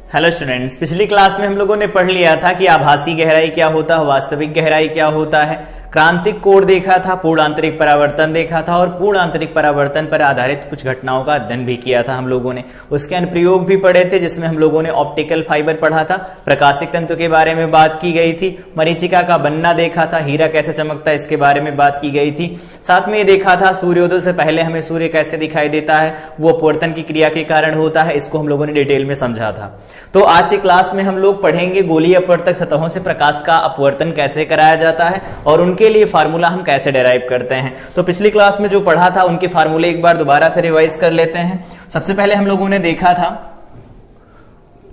Hello students, पिछली class में हम लोगों ने पढ़ लिया था कि आभासी गहराई क्या होता है, वास्तविक गहराई क्या होता है, क्रांतिक कोण देखा था, पूर्ण आंतरिक परावर्तन देखा था और पूर्ण आंतरिक परावर्तन पर आधारित कुछ घटनाओं का अध्ययन भी किया था हम लोगों ने। उसके अनुप्रयोग भी पढ़े थे जिसमें हम लोगों ने ऑप्टिकल फाइबर पढ़ा था, प्रकाशिक तंतु के बारे में बात की गई थी, मरीचिका का बनना देखा था, हीरा कैसे चमकता है इसके बारे में बात की गई थी। साथ में ये देखा था सूर्योदय से पहले हमें सूर्य कैसे दिखाई देता है, वो अपवर्तन की क्रिया के कारण होता है, इसको हम लोगों ने डिटेल में समझा था। तो आज की क्लास में हम लोग पढ़ेंगे गोलीय अपवर्तक सतहों से प्रकाश का अपवर्तन कैसे कराया जाता है और उनके लिए फार्मूला हम कैसे डेराइव करते हैं। तो पिछली क्लास में जो पढ़ा था उनके फार्मूले एक बार दोबारा से रिवाइज कर लेते हैं। सबसे पहले हम लोगों ने देखा था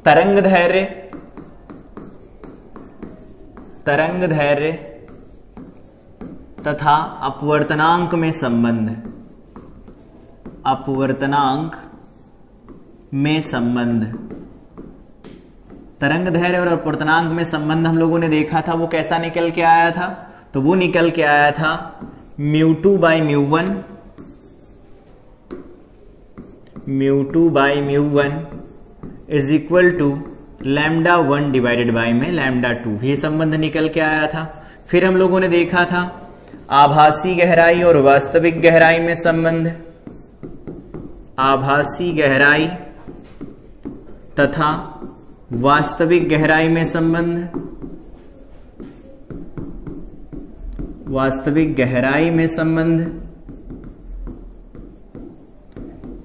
तरंग धैर्य तथा अपवर्तनांक में संबंध, तरंग दैर्घ्य और अपवर्तनांक में संबंध हम लोगों ने देखा था। वो कैसा निकल के आया था? तो वो निकल के आया था μ2 by μ1 is equal to λ1 divided by में λ2, ये संबंध निकल के आया था। फिर हम लोगों ने देखा था आभासी गहराई और वास्तविक गहराई में संबंध, आभासी गहराई तथा वास्तविक गहराई में संबंध,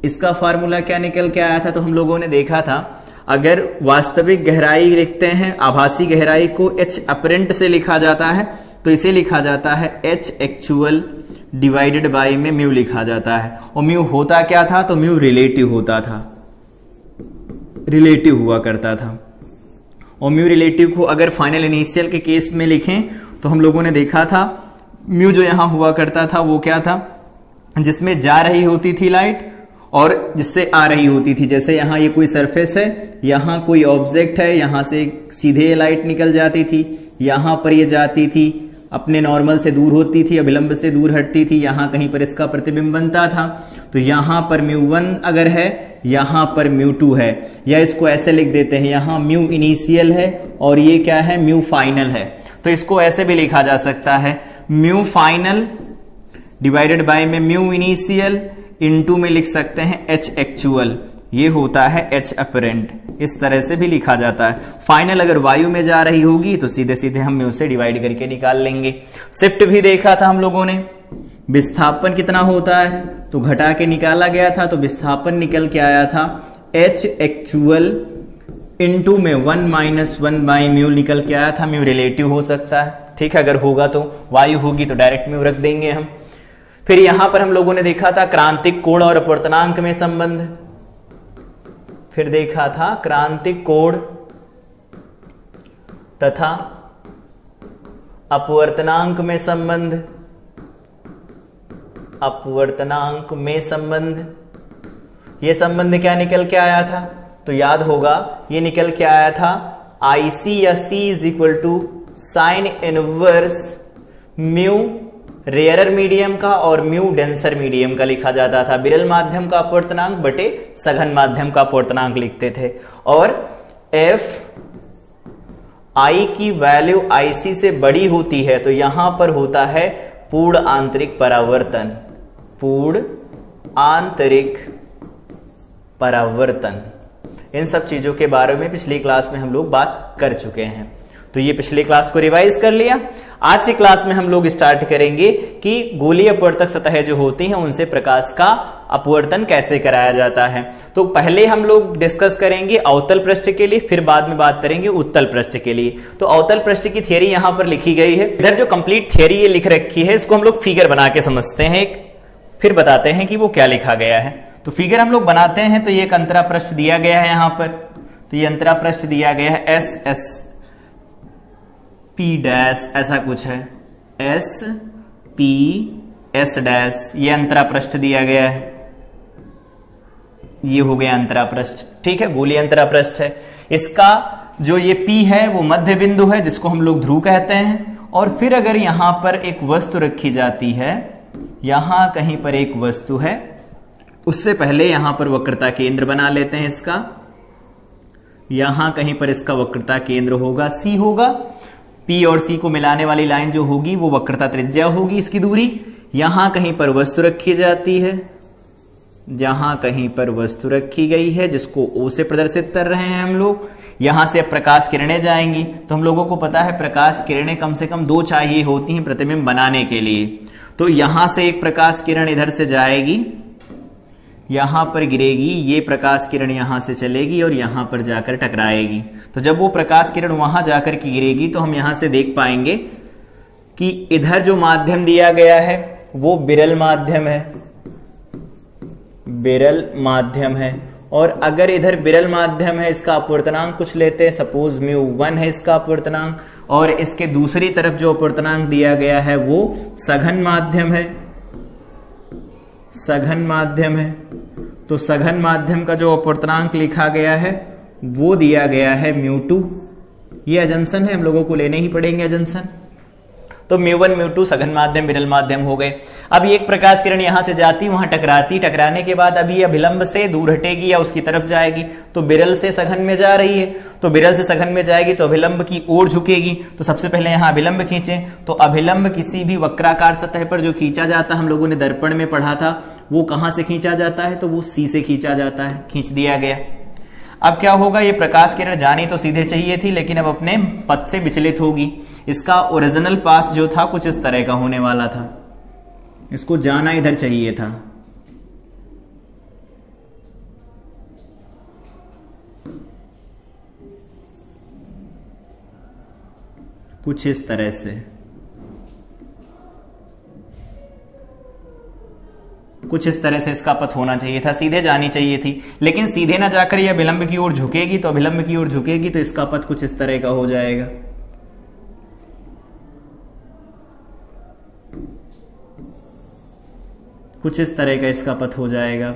इसका फार्मूला क्या निकल के आया था? तो हम लोगों ने देखा था अगर वास्तविक गहराई लिखते हैं, आभासी गहराई को h अपरेंट से लिखा जाता है तो इसे लिखा जाता है h एक्चुअल डिवाइडेड बाय में म्यू लिखा जाता है। और म्यू होता क्या था? तो म्यू रिलेटिव होता था, रिलेटिव हुआ करता था। और म्यू रिलेटिव को अगर फाइनल इनिशियल के केस में लिखें तो हम लोगों ने देखा था म्यू जो यहां हुआ करता था वो क्या था? जिसमें जा रही होती थी लाइट और जिससे आ रही होती थी। जैसे यहां ये कोई सरफेस है, यहां कोई ऑब्जेक्ट है, यहां से सीधे लाइट निकल जाती थी, यहां पर ये जाती थी, अपने नॉर्मल से दूर होती थी, अभिलंब से दूर हटती थी, यहां कहीं पर इसका प्रतिबिंब बनता था। तो यहां पर μ1 अगर है, यहां पर μ2 है, या इसको ऐसे लिख देते हैं यहां म्यू इनिशियल है और ये क्या है? म्यू फाइनल है। तो इसको ऐसे भी लिखा जा सकता है म्यू फाइनल डिवाइडेड बाय में म्यू इनिशियल इनटू में लिख सकते हैं h एक्चुअल, ये होता है h अपरेंट, इस तरह से भी लिखा जाता है। फाइनल अगर वायु में जा रही होगी तो सीधे सीधे हम म्यू से डिवाइड करके निकाल लेंगे। शिफ्ट भी देखा था हम लोगों ने, विस्थापन कितना होता है तो घटा के निकाला गया था। तो विस्थापन निकल के आया था h एक्चुअल इनटू में 1 - 1 बाय म्यू निकल के आया था। म्यू रिलेटिव हो सकता है, ठीक है, अगर होगा तो, वायु होगी तो डायरेक्ट म्यू रख देंगे हम। फिर यहां पर हम लोगों ने देखा था क्रांतिक कोण और अपवर्तनांक में संबंध, फिर देखा था क्रांतिक कोण तथा अपवर्तनांक में संबंध, ये संबंध क्या निकल के आया था? तो याद होगा ये निकल के आया था IC या C is equal to sine inverse mu rarer medium का और म्यू डेंसर मीडियम का लिखा जाता था। विरल माध्यम का अपवर्तनांक बटे सघन माध्यम का अपवर्तनांक लिखते थे। और F I की वैल्यू IC से बड़ी होती है तो यहां पर होता है पूर्ण आंतरिक परावर्तन। इन सब चीजों के बारे में पिछली क्लास में हम लोग बात कर चुके हैं, तो ये पिछली क्लास को रिवाइज कर लिया। आज की क्लास में हम लोग स्टार्ट करेंगे कि गोलीय अपवर्तक सतहें जो होती हैं उनसे प्रकाश का अपवर्तन कैसे कराया जाता है। तो पहले हम लोग डिस्कस करेंगे अवतल पृष्ठ के लिए, फिर बाद में बात करेंगे उत्तल पृष्ठ के लिए। तो अवतल पृष्ठ की थियरी यहां पर लिखी गई है। इधर जो कंप्लीट थियरी ये लिख रखी है इसको हम लोग फिगर बना के समझते हैं, फिर बताते हैं कि वो क्या लिखा गया है। तो फिगर हम लोग बनाते हैं तो ये एक अंतरा पृष्ठ दिया गया है यहां पर, तो ये अंतरा पृष्ठ दिया गया है S P डैश, ऐसा कुछ है S P S डैश, ये अंतरा पृष्ठ दिया गया है, ये हो गया अंतरा पृष्ठ, ठीक है, गोलीय अंतरा पृष्ठ है। इसका जो ये P है वो मध्य बिंदु है जिसको हम लोग ध्रुव कहते हैं। और फिर अगर यहां पर एक वस्तु रखी जाती है, यहां कहीं पर एक वस्तु है, उससे पहले यहां पर वक्रता केंद्र बना लेते हैं इसका। यहां कहीं पर इसका वक्रता केंद्र होगा, सी होगा। पी और सी को मिलाने वाली लाइन जो होगी वो वक्रता त्रिज्या होगी इसकी दूरी। यहां कहीं पर वस्तु रखी जाती है, जहां कहीं पर वस्तु रखी गई है जिसको ओ से प्रदर्शित कर रहे हैं हम लोग। यहां से अब प्रकाश किरणें जाएंगी, तो हम लोगों को पता है प्रकाश किरणें कम से कम 2 चाहिए होती हैं प्रतिबिंब बनाने के लिए। तो यहां से एक प्रकाश किरण इधर से जाएगी, यहां पर गिरेगी, ये प्रकाश किरण यहां से चलेगी और यहां पर जाकर टकराएगी। तो जब वो प्रकाश किरण वहां जाकर के गिरेगी तो हम यहां से देख पाएंगे कि इधर जो माध्यम दिया गया है वो विरल माध्यम है, विरल माध्यम है। और अगर इधर विरल माध्यम है, इसका अपवर्तनांक कुछ लेते हैं, सपोज μ1 है इसका अपवर्तनांक, और इसके दूसरी तरफ जो अपवर्तनांक दिया गया है वो सघन माध्यम है, सघन माध्यम है। तो सघन माध्यम का जो अपवर्तनांक लिखा गया है वो दिया गया है μ2। ये अजम्पशन है, हम लोगों को लेने ही पड़ेंगे अजम्पशन। तो μ1 μ2 सघन माध्यम विरल माध्यम हो गए। अब ये एक प्रकाश किरण यहां से जाती, वहां टकराती, टकराने के बाद अब ये अभिलंब से दूर हटेगी या उसकी तरफ जाएगी। तो विरल से सघन में जा रही है, तो विरल से सघन में जाएगी तो अभिलंब की ओर झुकेगी। तो सबसे पहले यहां अभिलंब खींचे, तो अभिलंब किसी भी वक्राकार सतह पर जो खींचा जाता है, हम लोगों ने दर्पण में पढ़ा था, वो कहां से खींचा जाता है, तो वो सी से खींचा जाता है, खींच दिया गया। अब क्या होगा, ये प्रकाश किरण जानी तो सीधे चाहिए थी, लेकिन अब अपने पथ से विचलित होगी। इसका ओरिजिनल पाथ जो था कुछ इस तरह का होने वाला था, इसको जाना इधर चाहिए था। कुछ इस तरह से, कुछ इस तरह से इसका पथ होना चाहिए था, सीधे जानी चाहिए थी। लेकिन सीधे ना जाकर यह अभिलंब की ओर झुकेगी, तो अभिलंब की ओर झुकेगी तो इसका पथ कुछ इस तरह का हो जाएगा। कुछ इस तरह का इसका पथ हो जाएगा।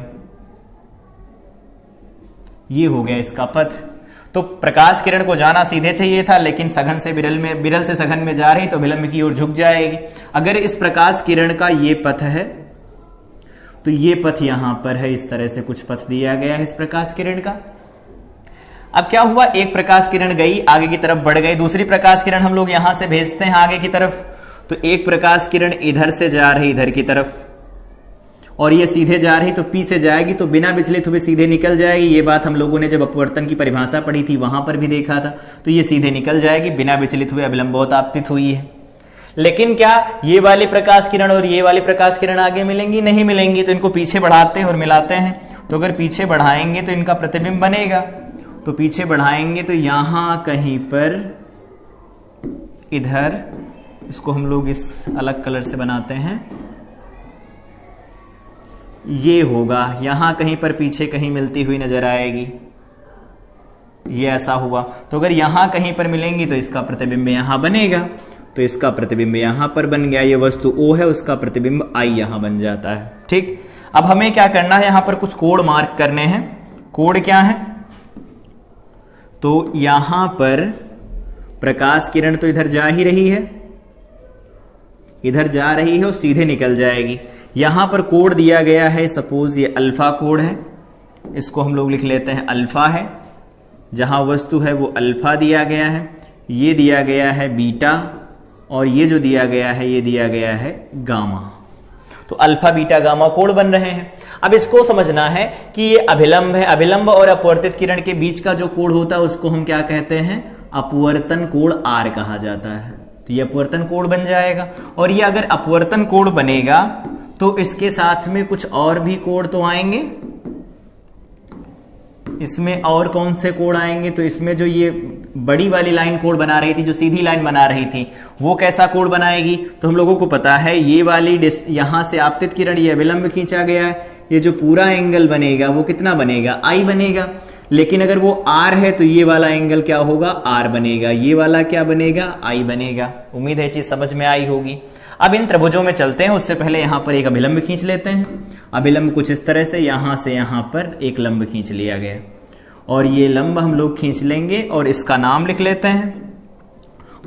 ये हो गया इसका पथ। तो प्रकाश किरण को जाना सीधे चाहिए था, लेकिन सघन से विरल में, विरल से सघन में जा रही तो अभिलंब की ओर झुक जाएगी। अगर इस प्रकाश किरण का ये पथ है तो ये पथ यहां पर है, इस तरह से कुछ पथ दिया गया है इस प्रकाश किरण का। अब क्या हुआ, एक प्रकाश किरण गई, आगे की तरफ बढ़ गई, दूसरी प्रकाश किरण हम लोग यहां से भेजते हैं आगे की तरफ। तो एक प्रकाश किरण इधर से जा रही इधर की तरफ, और ये सीधे जा रही तो पी से जाएगी, तो बिना विचलित हुए सीधे निकल जाएगी। ये बात हम लोगों ने जब अपवर्तन की परिभाषा पढ़ी थी वहां पर भी देखा था। तो ये सीधे निकल जाएगी, बिना विचलित हुए अभिलंबवत आपतित हुई है। लेकिन क्या ये वाली प्रकाश किरण और ये वाली प्रकाश किरण आगे मिलेंगी? नहीं मिलेंगी। तो इनको पीछे बढ़ाते हैं और मिलाते हैं। तो अगर पीछे बढ़ाएंगे तो इनका प्रतिबिंब बनेगा। तो पीछे बढ़ाएंगे तो यहां कहीं पर इधर, इसको हम लोग इस अलग कलर से बनाते हैं, ये होगा, यहां कहीं पर पीछे कहीं मिलती हुई नजर आएगी। ये ऐसा हुआ। तो अगर यहां कहीं पर मिलेंगी तो इसका प्रतिबिंब यहां बनेगा। तो इसका प्रतिबिंब यहां पर बन गया, ये वस्तु O है, उसका प्रतिबिंब I यहां बन जाता है। ठीक, अब हमें क्या करना है, यहां पर कुछ कोण मार्क करने हैं। कोण क्या है, तो यहां पर प्रकाश किरण तो इधर जा ही रही है, इधर जा रही है और सीधे निकल जाएगी। यहां पर कोण दिया गया है, सपोज ये अल्फा कोण है, इसको हम लोग लिख लेते हैं अल्फा है। जहां वस्तु है वो अल्फा दिया गया है, ये दिया गया है बीटा, और ये जो दिया गया है ये दिया गया है गामा। तो अल्फा बीटा गामा कोण बन रहे हैं। अब इसको समझना है कि ये अभिलंब है, अभिलंब और अपवर्तित किरण के बीच का जो कोण होता है उसको हम क्या कहते हैं, अपवर्तन कोण R कहा जाता है। तो ये अपवर्तन कोण बन जाएगा। और ये अगर अपवर्तन कोण बनेगा तो इसके साथ में कुछ और भी कोण तो आएंगे। इसमें और कौन से कोण आएंगे, तो इसमें जो ये बड़ी वाली लाइन कोण बना रही थी, जो सीधी लाइन बना रही थी, वो कैसा कोण बनाएगी, तो हम लोगों को पता है ये वाली यहां से आपतित किरण, ये अभिलंब खींचा गया है, ये जो पूरा एंगल बनेगा वो कितना बनेगा, I बनेगा। लेकिन अगर वो R है तो ये वाला एंगल क्या होगा, R बनेगा। ये वाला क्या बनेगा, I बनेगा। उम्मीद है चीज समझ में आई होगी। अब इन त्रिभुजों में चलते हैं, उससे पहले यहां पर एक अभिलंब खींच लेते हैं। अभिलंब कुछ इस तरह से यहां पर एक लंब खींच लिया गया, और ये लंब हम लोग खींच लेंगे और इसका नाम लिख लेते हैं।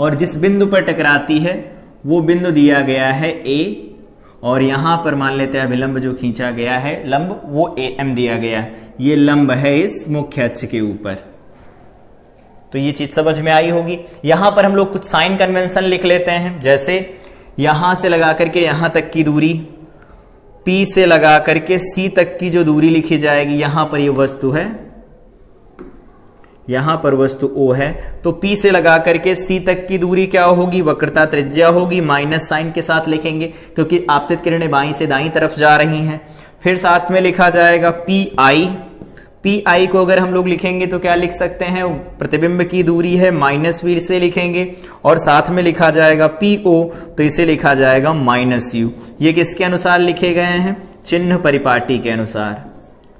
और जिस बिंदु पर टकराती है वो बिंदु दिया गया है A, और यहां पर मान लेते हैं अभिलंब जो खींचा गया है लंब वो AM दिया गया है। ये लंब है इस मुख्य अक्ष के ऊपर, तो ये चीज समझ में आई होगी। यहां पर हम लोग कुछ साइन कन्वेंशन लिख लेते हैं, जैसे यहां से लगा करके यहां तक की दूरी, P से लगा करके C तक की जो दूरी लिखी जाएगी, यहां पर ये वस्तु है, यहां पर वस्तु O है, तो P से लगा करके C तक की दूरी क्या होगी, वक्रता त्रिज्या होगी, माइनस साइन के साथ लिखेंगे क्योंकि आपतित किरणें बाईं से दाईं तरफ जा रही हैं। फिर साथ में लिखा जाएगा PI को अगर हम लोग लिखेंगे तो क्या लिख सकते हैं, प्रतिबिंब की दूरी है, माइनस V से लिखेंगे, और साथ में लिखा जाएगा PO, तो इसे लिखा जाएगा -U। ये किसके अनुसार लिखे गए हैं, चिन्ह परिपाटी के अनुसार,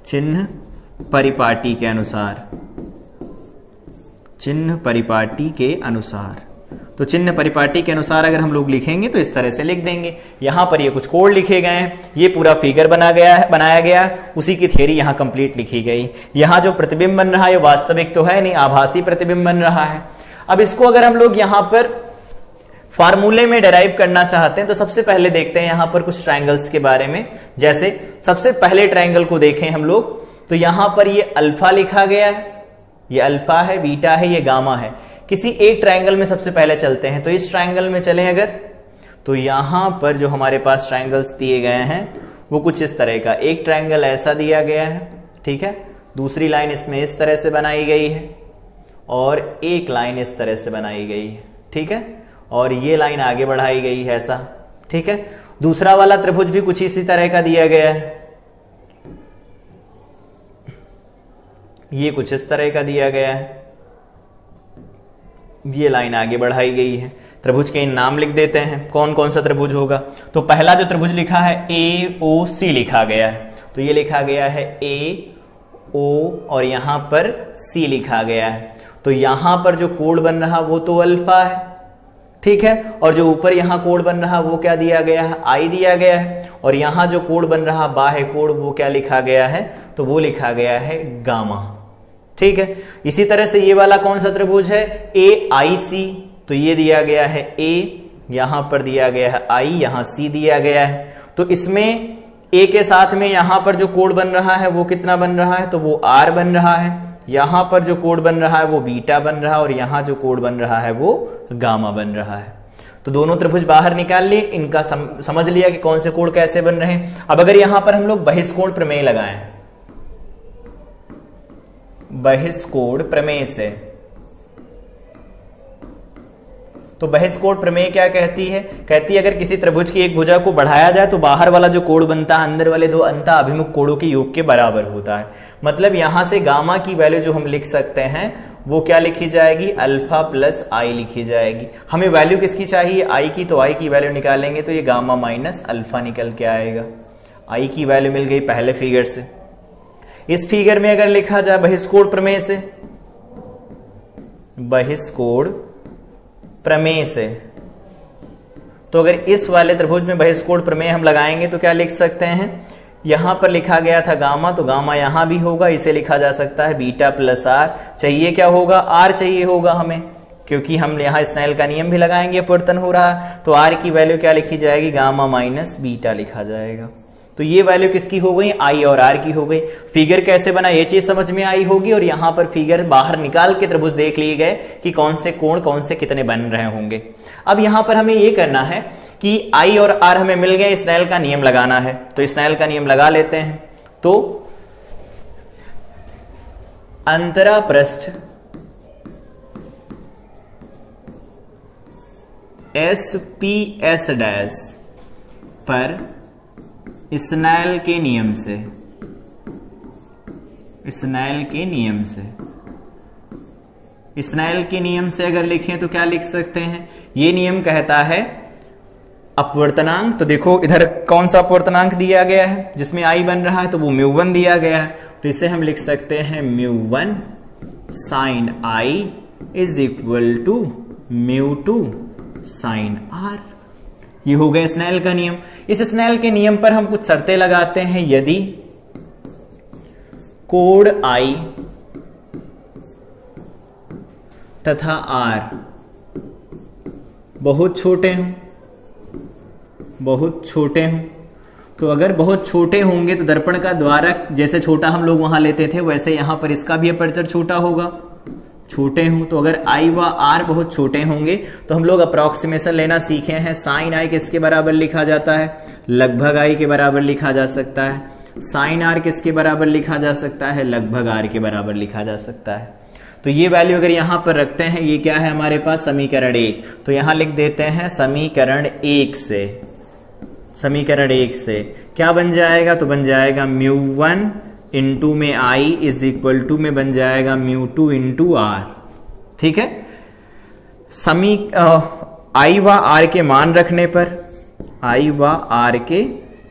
चिन्ह परिपाटी के अनुसार, चिन्ह परिपाटी के अनुसार। तो चिन्ह परिपाटी के अनुसार अगर हम लोग लिखेंगे तो इस तरह से लिख देंगे। यहां पर ये कुछ कोड लिखे गए हैं, ये पूरा फिगर बनाया गया, उसी की थ्योरी यहां कंप्लीट लिखी गई। यहां जो प्रतिबिंब बन रहा है वास्तविक तो है नहीं, आभासी प्रतिबिंब बन रहा है। अब इसको अगर हम लोग यहां पर फार्मूले में डेराइव करना चाहते हैं तो सबसे पहले देखते हैं यहां पर कुछ ट्रायंगल्स के बारे में। जैसे सबसे पहले ट्रायंगल को देखें हम लोग, तो यहां पर ये अल्फा लिखा गया है, ये अल्फा है, बीटा है, ये गामा है। किसी एक ट्रायंगल में सबसे पहले चलते हैं, तो इस ट्रायंगल में चलें अगर, तो यहां पर जो हमारे पास ट्रायंगल्स दिए गए हैं वो कुछ इस तरह का, एक ट्रायंगल ऐसा दिया गया है, ठीक है, दूसरी लाइन इसमें इस तरह से बनाई गई है, और एक लाइन इस तरह से बनाई गई है, ठीक है, और ये लाइन आगे बढ़ाई गई है ऐसा, ठीक है। दूसरा वाला त्रिभुज भी कुछ इसी तरह का दिया गया है, ये कुछ इस तरह का दिया गया है, ये लाइन आगे बढ़ाई गई है। त्रिभुज के इन नाम लिख देते हैं, कौन कौन सा त्रिभुज होगा। तो पहला जो त्रिभुज लिखा है AOC लिखा गया है, तो ये लिखा गया है AO और यहां पर C लिखा गया है। तो यहां पर जो कोण बन रहा वो तो अल्फा है, ठीक है, और जो ऊपर यहां कोण बन रहा वो क्या दिया गया है, I दिया गया है, और यहां जो कोण बन रहा बाह्य कोण वो क्या लिखा गया है, तो वो लिखा गया है गामा, ठीक है। इसी तरह से ये वाला कौन सा त्रिभुज है, AIC, तो ये दिया गया है A, यहां पर दिया गया है I, यहां C दिया गया है। तो इसमें A के साथ में यहां पर जो कोण बन रहा है वो कितना बन रहा है, तो वो R बन रहा है। यहां पर जो कोण बन रहा है वो बीटा बन रहा है, और यहां जो कोण बन रहा है वो गामा बन रहा है। तो दोनों त्रिभुज बाहर निकाल लिए, इनका समझ लिया कि कौन से कोण कैसे बन रहे हैं। अब अगर यहां पर हम लोग बहिष्कोण प्रमेय लगाएं, बहिष्कोण प्रमेय से, तो बहिष्कोण प्रमेय क्या कहती है, कहती है अगर किसी त्रिभुज की एक भुजा को बढ़ाया जाए तो बाहर वाला जो कोण बनता है अंदर वाले दो अंतः अभिमुख कोणों के योग के बराबर होता है। मतलब यहां से गामा की वैल्यू जो हम लिख सकते हैं वो क्या लिखी जाएगी, अल्फा प्लस आई लिखी जाएगी। हमें वैल्यू किसकी चाहिए, आई की, तो आई की वैल्यू निकालेंगे तो ये गामा माइनस अल्फा निकल के आएगा। आई की वैल्यू मिल गई पहले फिगर से। इस फिगर में अगर लिखा जाए बहिष्कोण प्रमेय से, बहिष्कोण प्रमेय से, तो अगर इस वाले त्रिभुज में बहिष्कोण प्रमेय हम लगाएंगे तो क्या लिख सकते हैं, यहां पर लिखा गया था गामा, तो गामा यहां भी होगा, इसे लिखा जा सकता है बीटा प्लस आर। चाहिए क्या होगा, आर चाहिए होगा हमें, क्योंकि हम यहां स्नेल का नियम भी लगाएंगे, अपवर्तन हो रहा है, तो आर की वैल्यू क्या लिखी जाएगी, गामा माइनस बीटा लिखा जाएगा। तो ये वैल्यू किसकी हो गई, आई और आर की हो गई। फिगर कैसे बना ये चीज समझ में आई होगी, और यहां पर फिगर बाहर निकाल के त्रिभुज देख लिए गए कि कौन से कोण कौन से कितने बन रहे होंगे। अब यहां पर हमें ये करना है कि आई और आर हमें मिल गए, स्नेल का नियम लगाना है, तो स्नेल का नियम लगा लेते हैं। तो अंतरा पृष्ठ SPS डैश पर स्नेल के नियम से, स्नेल के नियम से, स्नेल के नियम से अगर लिखें तो क्या लिख सकते हैं, ये नियम कहता है अपवर्तनांक। तो देखो इधर कौन सा अपवर्तनांक दिया गया है जिसमें आई बन रहा है, तो वो μ1 दिया गया है, तो इसे हम लिख सकते हैं μ1 sine I is equal to μ2 sine R. ये हो गया स्नेल का नियम। इस स्नेल के नियम पर हम कुछ शर्तें लगाते हैं। यदि कोण आई तथा आर बहुत छोटे हों, बहुत छोटे हों, तो अगर बहुत छोटे होंगे तो दर्पण का द्वारक जैसे छोटा हम लोग वहां लेते थे वैसे यहां पर इसका भी अपर्चर छोटा होगा, छोटे हों, तो अगर आई व आर बहुत छोटे होंगे तो हम लोग अप्रोक्सीमेशन लेना सीखे हैं। साइन आई किसके बराबर लिखा जाता है? लगभग आई के बराबर लिखा जा सकता है। साइन आर किसके बराबर लिखा जा सकता है? लगभग आर के बराबर लिखा जा सकता है। तो ये वैल्यू अगर यहां पर रखते हैं, ये क्या है हमारे पास? समीकरण 1। तो यहां लिख देते हैं समीकरण 1 से, समीकरण 1 से क्या बन जाएगा? तो बन जाएगा μ1 इंटू में आई इज इक्वल टू में बन जाएगा μ2 इंटू आर। ठीक है, आई व आर के मान रखने पर, आई व आर के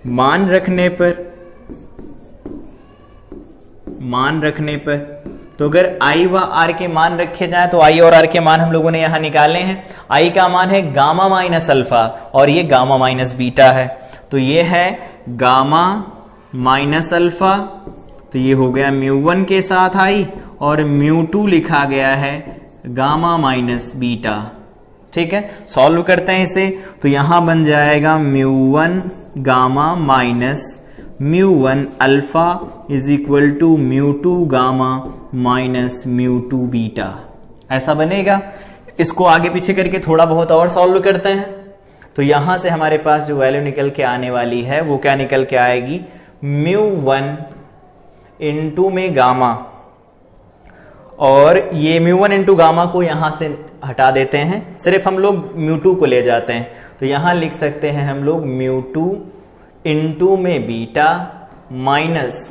मान रखने पर, तो अगर आई व आर के मान रखे जाए तो आई और आर के मान हम लोगों ने यहां निकाले हैं। आई का मान है गामा माइनस अल्फा और ये गामा माइनस बीटा है, तो ये है गामा माइनस अल्फा, तो ये हो गया μ1 के साथ आई और μ2 लिखा गया है गामा माइनस बीटा। ठीक है, सॉल्व करते हैं इसे, तो यहां बन जाएगा μ1 gamma minus μ1 alpha is equal to μ2 gamma minus μ2 beta, ऐसा बनेगा। इसको आगे पीछे करके थोड़ा बहुत और सॉल्व करते हैं, तो यहां से हमारे पास जो वैल्यू निकल के आने वाली है वो क्या निकल के आएगी? μ1 इंटू में गामा, और ये μ1 इंटू गामा को यहां से हटा देते हैं, सिर्फ हम लोग μ2 को ले जाते हैं, तो यहां लिख सकते हैं हम लोग μ2 इंटू में बीटा माइनस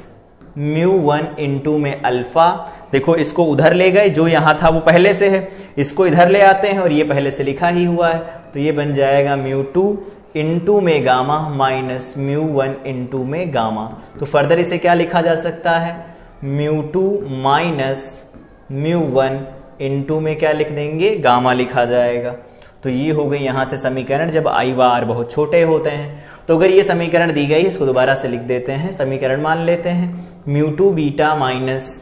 μ1 इंटू में अल्फा। देखो इसको उधर ले गए, जो यहां था वो पहले से है, इसको इधर ले आते हैं और ये पहले से लिखा ही हुआ है, तो ये बन जाएगा μ2 इंटू में गामा माइनस μ1 इंटू में गामा। तो फर्दर इसे क्या लिखा जा सकता है? μ2 माइनस μ1 इंटू में क्या लिख देंगे? गामा लिखा जाएगा। तो ये हो गई यहां से समीकरण जब आई व आर बहुत छोटे होते हैं। तो अगर ये समीकरण दी गई, इसको दोबारा से लिख देते हैं, समीकरण मान लेते हैं μ2 beta minus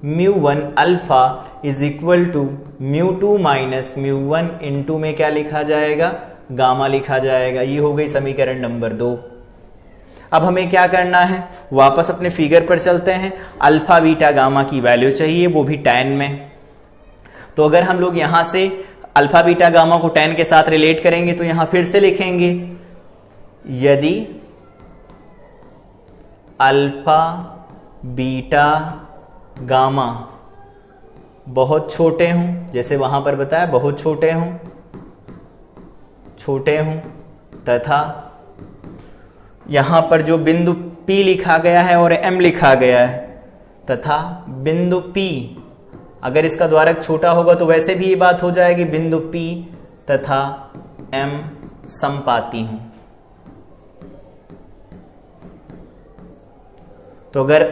μ1 alpha is equal to μ2 minus μ1 into में क्या लिखा जाएगा? गामा लिखा जाएगा। ये हो गई समीकरण नंबर 2। अब हमें क्या करना है? वापस अपने फिगर पर चलते हैं। अल्फा बीटा गामा की वैल्यू चाहिए, वो भी tan में। तो अगर हम लोग यहां से अल्फा बीटा गामा को tan के साथ रिलेट करेंगे तो यहां फिर से लिखेंगे, यदि अल्फा बीटा गामा बहुत छोटे हों, जैसे वहां पर बताया बहुत छोटे हों तथा यहां पर जो बिंदु P लिखा गया है और M लिखा गया है, तथा बिंदु P अगर इसका द्वारक छोटा होगा तो वैसे भी ये बात हो जाएगी, बिंदु P तथा M समपाती हूं। तो अगर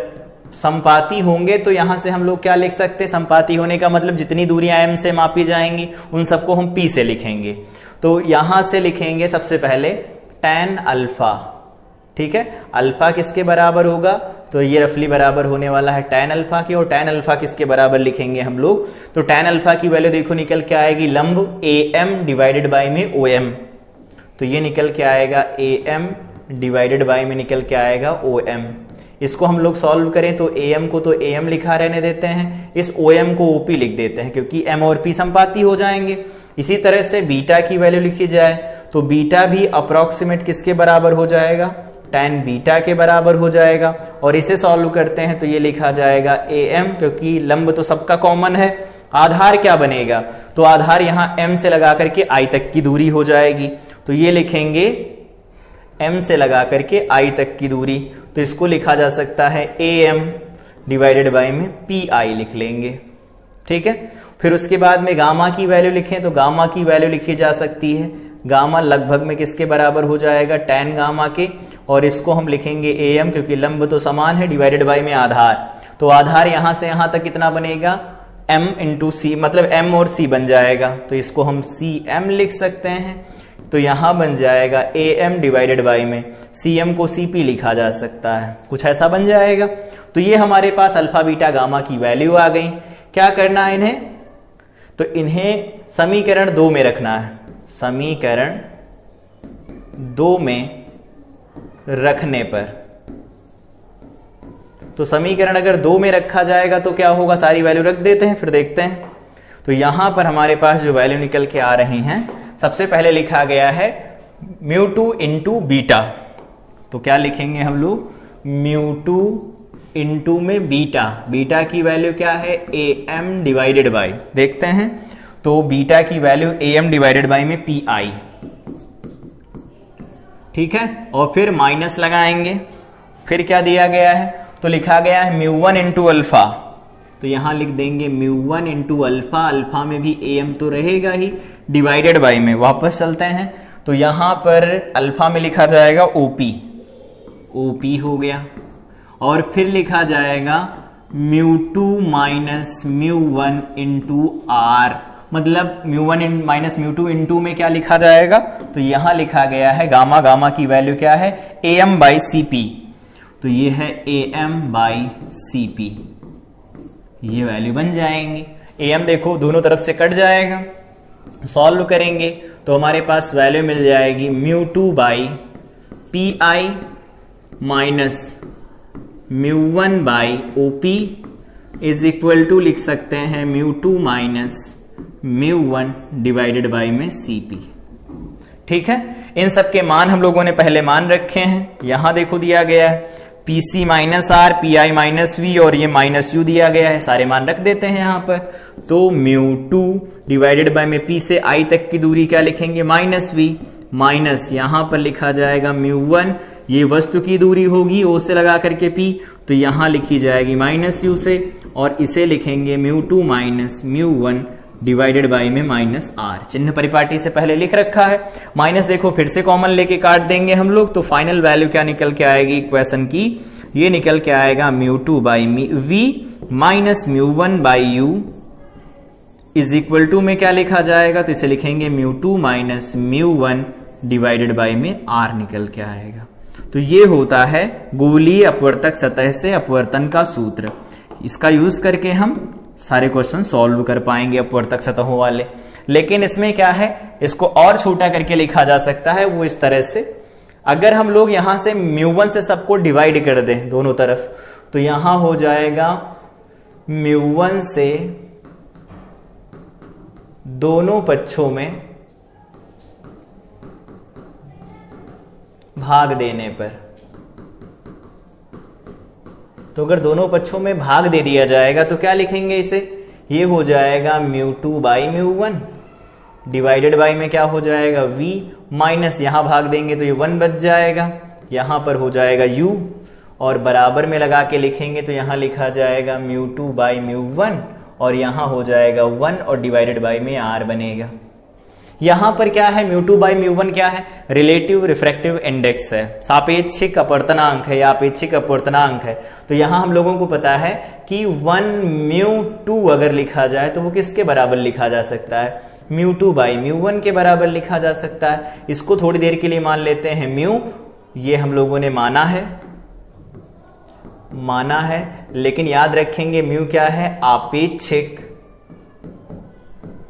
समपाती होंगे तो यहां से हम लोग क्या लिख सकते हैं? समपाती होने का मतलब जितनी दूरियां M से मापी जाएंगी उन सबको हम P से लिखेंगे। तो यहां से लिखेंगे सबसे पहले tan अल्फा। ठीक है, अल्फा किसके बराबर होगा? तो ये रफली बराबर होने वाला है tan अल्फा की, और tan अल्फा किसके बराबर लिखेंगे हम लोग? तो tan अल्फा की वैल्यू देखो निकल के आएगी लंब AM डिवाइडेड बाय में OM, तो ये निकल के आएगा AM डिवाइडेड बाय में निकल के आएगा OM। इसको हम लोग सॉल्व करें तो AM को तो AM लिखा रहने देते हैं, इस OM को OP लिख देते हैं क्योंकि M और P समपाती हो जाएंगे। इसी तरह से बीटा की वैल्यू लिखी जाए तो बीटा भी अप्रोक्सीमेट किसके बराबर हो जाएगा? tan बीटा के बराबर हो जाएगा, और इसे सॉल्व करते हैं तो ये लिखा जाएगा AM, क्योंकि लंब तो सबका कॉमन है। आधार क्या बनेगा? तो आधार यहां M से लगा करके I तक की दूरी हो जाएगी, तो ये लिखेंगे M से लगा करके I तक की दूरी, तो इसको लिखा जा सकता है AM डिवाइडेड बाय में PI लिख लेंगे। ठीक है, फिर उसके बाद में गामा की वैल्यू लिखें तो गामा की वैल्यू लिखी जा सकती है, गामा लगभग में किसके बराबर हो जाएगा? tan गामा के, और इसको हम लिखेंगे AM क्योंकि लंब तो समान है, डिवाइडेड बाय में आधार, तो आधार यहां से यहां तक कितना बनेगा? M इंटू C, मतलब M और C बन जाएगा, तो इसको हम CM लिख सकते हैं। तो यहां बन जाएगा AM डिवाइडेड बाय में CM को CP लिखा जा सकता है, कुछ ऐसा बन जाएगा। तो ये हमारे पास अल्फा बीटा गामा की वैल्यू आ गई। क्या करना है इन्हें? तो इन्हें समीकरण 2 में रखना है। समीकरण 2 में रखने पर, तो समीकरण अगर 2 में रखा जाएगा तो क्या होगा? सारी वैल्यू रख देते हैं, फिर देखते हैं। तो यहां पर हमारे पास जो वैल्यू निकल के आ रही हैं, सबसे पहले लिखा गया है μ2 इंटू बीटा। तो क्या लिखेंगे हम लोग, μ2 इंटू में बीटा, बीटा की वैल्यू क्या है am डिवाइडेड बाई, देखते हैं तो बीटा की वैल्यू am डिवाइडेड बाई में pi, ठीक है, और फिर माइनस लगाएंगे, फिर क्या दिया गया है, तो लिखा गया है μ1 इंटू अल्फा, तो यहां लिख देंगे μ1 इंटू अल्फा, अल्फा में भी am तो रहेगा ही, डिवाइडेड बाई में, वापस चलते हैं तो यहां पर अल्फा में लिखा जाएगा OP हो गया, और फिर लिखा जाएगा μ2 माइनस μ1 इंटू r, मतलब μ1 माइनस μ2 इंटू में क्या लिखा जाएगा, तो यहां लिखा गया है गामा, गामा की वैल्यू क्या है am बाई cp, तो ये है am बाई cp, ये वैल्यू बन जाएंगी। am देखो दोनों तरफ से कट जाएगा, सॉल्व करेंगे तो हमारे पास वैल्यू मिल जाएगी μ2 by pi minus μ1 by OP is equal to लिख सकते हैं μ2 माइनस μ1 डिवाइडेड बाई में CP, ठीक है। इन सब के मान हम लोगों ने पहले मान रखे हैं, यहां देखो दिया गया है PC minus R, PI minus V और ये माइनस U दिया गया है, सारे मान रख देते हैं यहां पर। तो μ2 डिवाइडेड बाय में P से I तक की दूरी क्या लिखेंगे माइनस V, माइनस यहां पर लिखा जाएगा μ1, ये वस्तु की दूरी होगी O से लगा करके P, तो यहां लिखी जाएगी माइनस U से, और इसे लिखेंगे μ2 माइनस μ1 डिवाइडेड बाई में माइनस R, चिन्ह परिपाटी से पहले लिख रखा है, माइनस देखो फिर से कॉमन लेके काट देंगे हम लोग, तो फाइनल वैल्यू क्या निकल के आएगी इक्वेशन की, ये निकल के आएगा μ2 by V minus μ1 by U is equal to में क्या लिखा जाएगा, तो इसे लिखेंगे μ2 माइनस μ1 डिवाइडेड बाई में R निकल के आएगा। तो ये होता है गोलीय अपवर्तक सतह से अपवर्तन का सूत्र, इसका यूज करके हम सारे क्वेश्चन सॉल्व कर पाएंगे अपवर्तक सतहों वाले। लेकिन इसमें क्या है, इसको और छोटा करके लिखा जा सकता है, वो इस तरह से, अगर हम लोग यहां से μ1 से सबको डिवाइड कर दें दोनों तरफ, तो यहां हो जाएगा μ1 से दोनों पक्षों में भाग देने पर, तो अगर दोनों पक्षों में भाग दे दिया जाएगा तो क्या लिखेंगे इसे, ये हो जाएगा μ2 बाई μ1 डिवाइडेड बाई में क्या हो जाएगा V, माइनस यहां भाग देंगे तो ये 1 बच जाएगा, यहां पर हो जाएगा U, और बराबर में लगा के लिखेंगे तो यहां लिखा जाएगा μ2 बाई μ1, और यहां हो जाएगा 1 और डिवाइडेड बाई में R बनेगा। यहां पर क्या है μ2 बाई μ1 क्या है, रिलेटिव रिफ्रैक्टिव इंडेक्स है, सापेक्षिक अपवर्तनांक है या अपेक्षिक अपवर्तनांक है। तो यहां हम लोगों को पता है कि 1μ2 अगर लिखा जाए तो वो किसके बराबर लिखा जा सकता है, μ2 बाई μ1 के बराबर लिखा जा सकता है। इसको थोड़ी देर के लिए मान लेते हैं म्यू, ये हम लोगों ने माना है, लेकिन याद रखेंगे म्यू क्या है, आपेक्षिक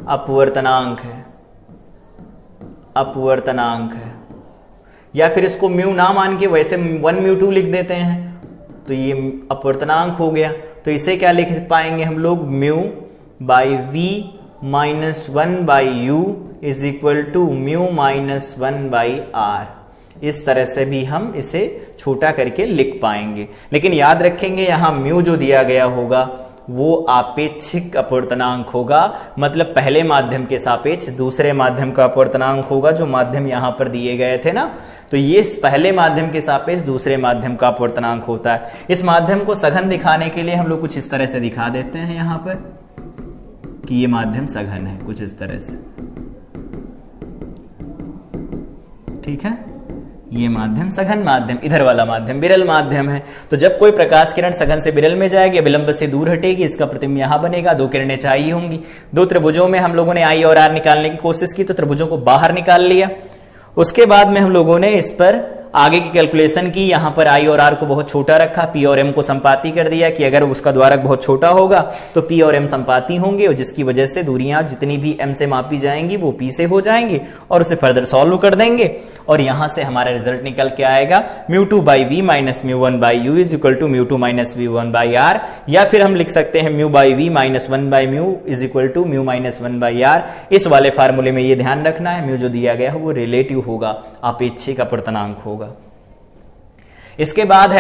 अपवर्तनांक है, या फिर इसको म्यू ना मान के वैसे 1μ2 लिख देते हैं, तो ये अपवर्तनांक हो गया। तो इसे क्या लिख पाएंगे हम लोग, mu by V minus 1 by U is equal to mu minus 1 by R, इस तरह से भी हम इसे छोटा करके लिख पाएंगे। लेकिन याद रखेंगे यहां म्यू जो दिया गया होगा वो आपेक्षिक अपवर्तनांक होगा, मतलब पहले माध्यम के सापेक्ष दूसरे माध्यम का अपवर्तनांक होगा, जो माध्यम यहां पर दिए गए थे ना, तो ये पहले माध्यम के सापेक्ष दूसरे माध्यम का अपवर्तनांक होता है। इस माध्यम को सघन दिखाने के लिए हम लोग कुछ इस तरह से दिखा देते हैं यहां पर कि ये माध्यम सघन है, कुछ इस तरह से, ठीक है। ये माध्यम सघन माध्यम, इधर वाला माध्यम विरल माध्यम है। तो जब कोई प्रकाश किरण सघन से विरल में जाएगी, विलंब से दूर हटेगी, इसका प्रतिबिंब यहां बनेगा, दो किरणें चाहिए होंगी। दो त्रिभुजों में हम लोगों ने I और R निकालने की कोशिश की, तो त्रिभुजों को बाहर निकाल लिया। उसके बाद में हम लोगों ने इस पर आगे की कैलकुलेशन की, यहां पर आई और आर को बहुत छोटा रखा, पी और एम को संपाती कर दिया कि अगर उसका द्वारक बहुत छोटा होगा तो पी और एम संपाती होंगे, और जिसकी वजह से दूरियां जितनी भी एम से मापी जाएंगी वो पी से हो जाएंगी, और उसे फर्दर सॉल्व कर देंगे, और यहां से हमारा रिजल्ट निकल के आएगा μ2 by V minus μ1 by U is equal to μ2 minus v1 by R, या फिर हम लिख सकते हैं μ by V minus 1 by mu is equal to mu minus 1 by R. इस वाले फार्मूले में ये ध्यान रखना है, म्यू जो दिया गया है वो रिलेटिव होगा, आपेक्षिक अपवर्तनांक होगा। इसके बाद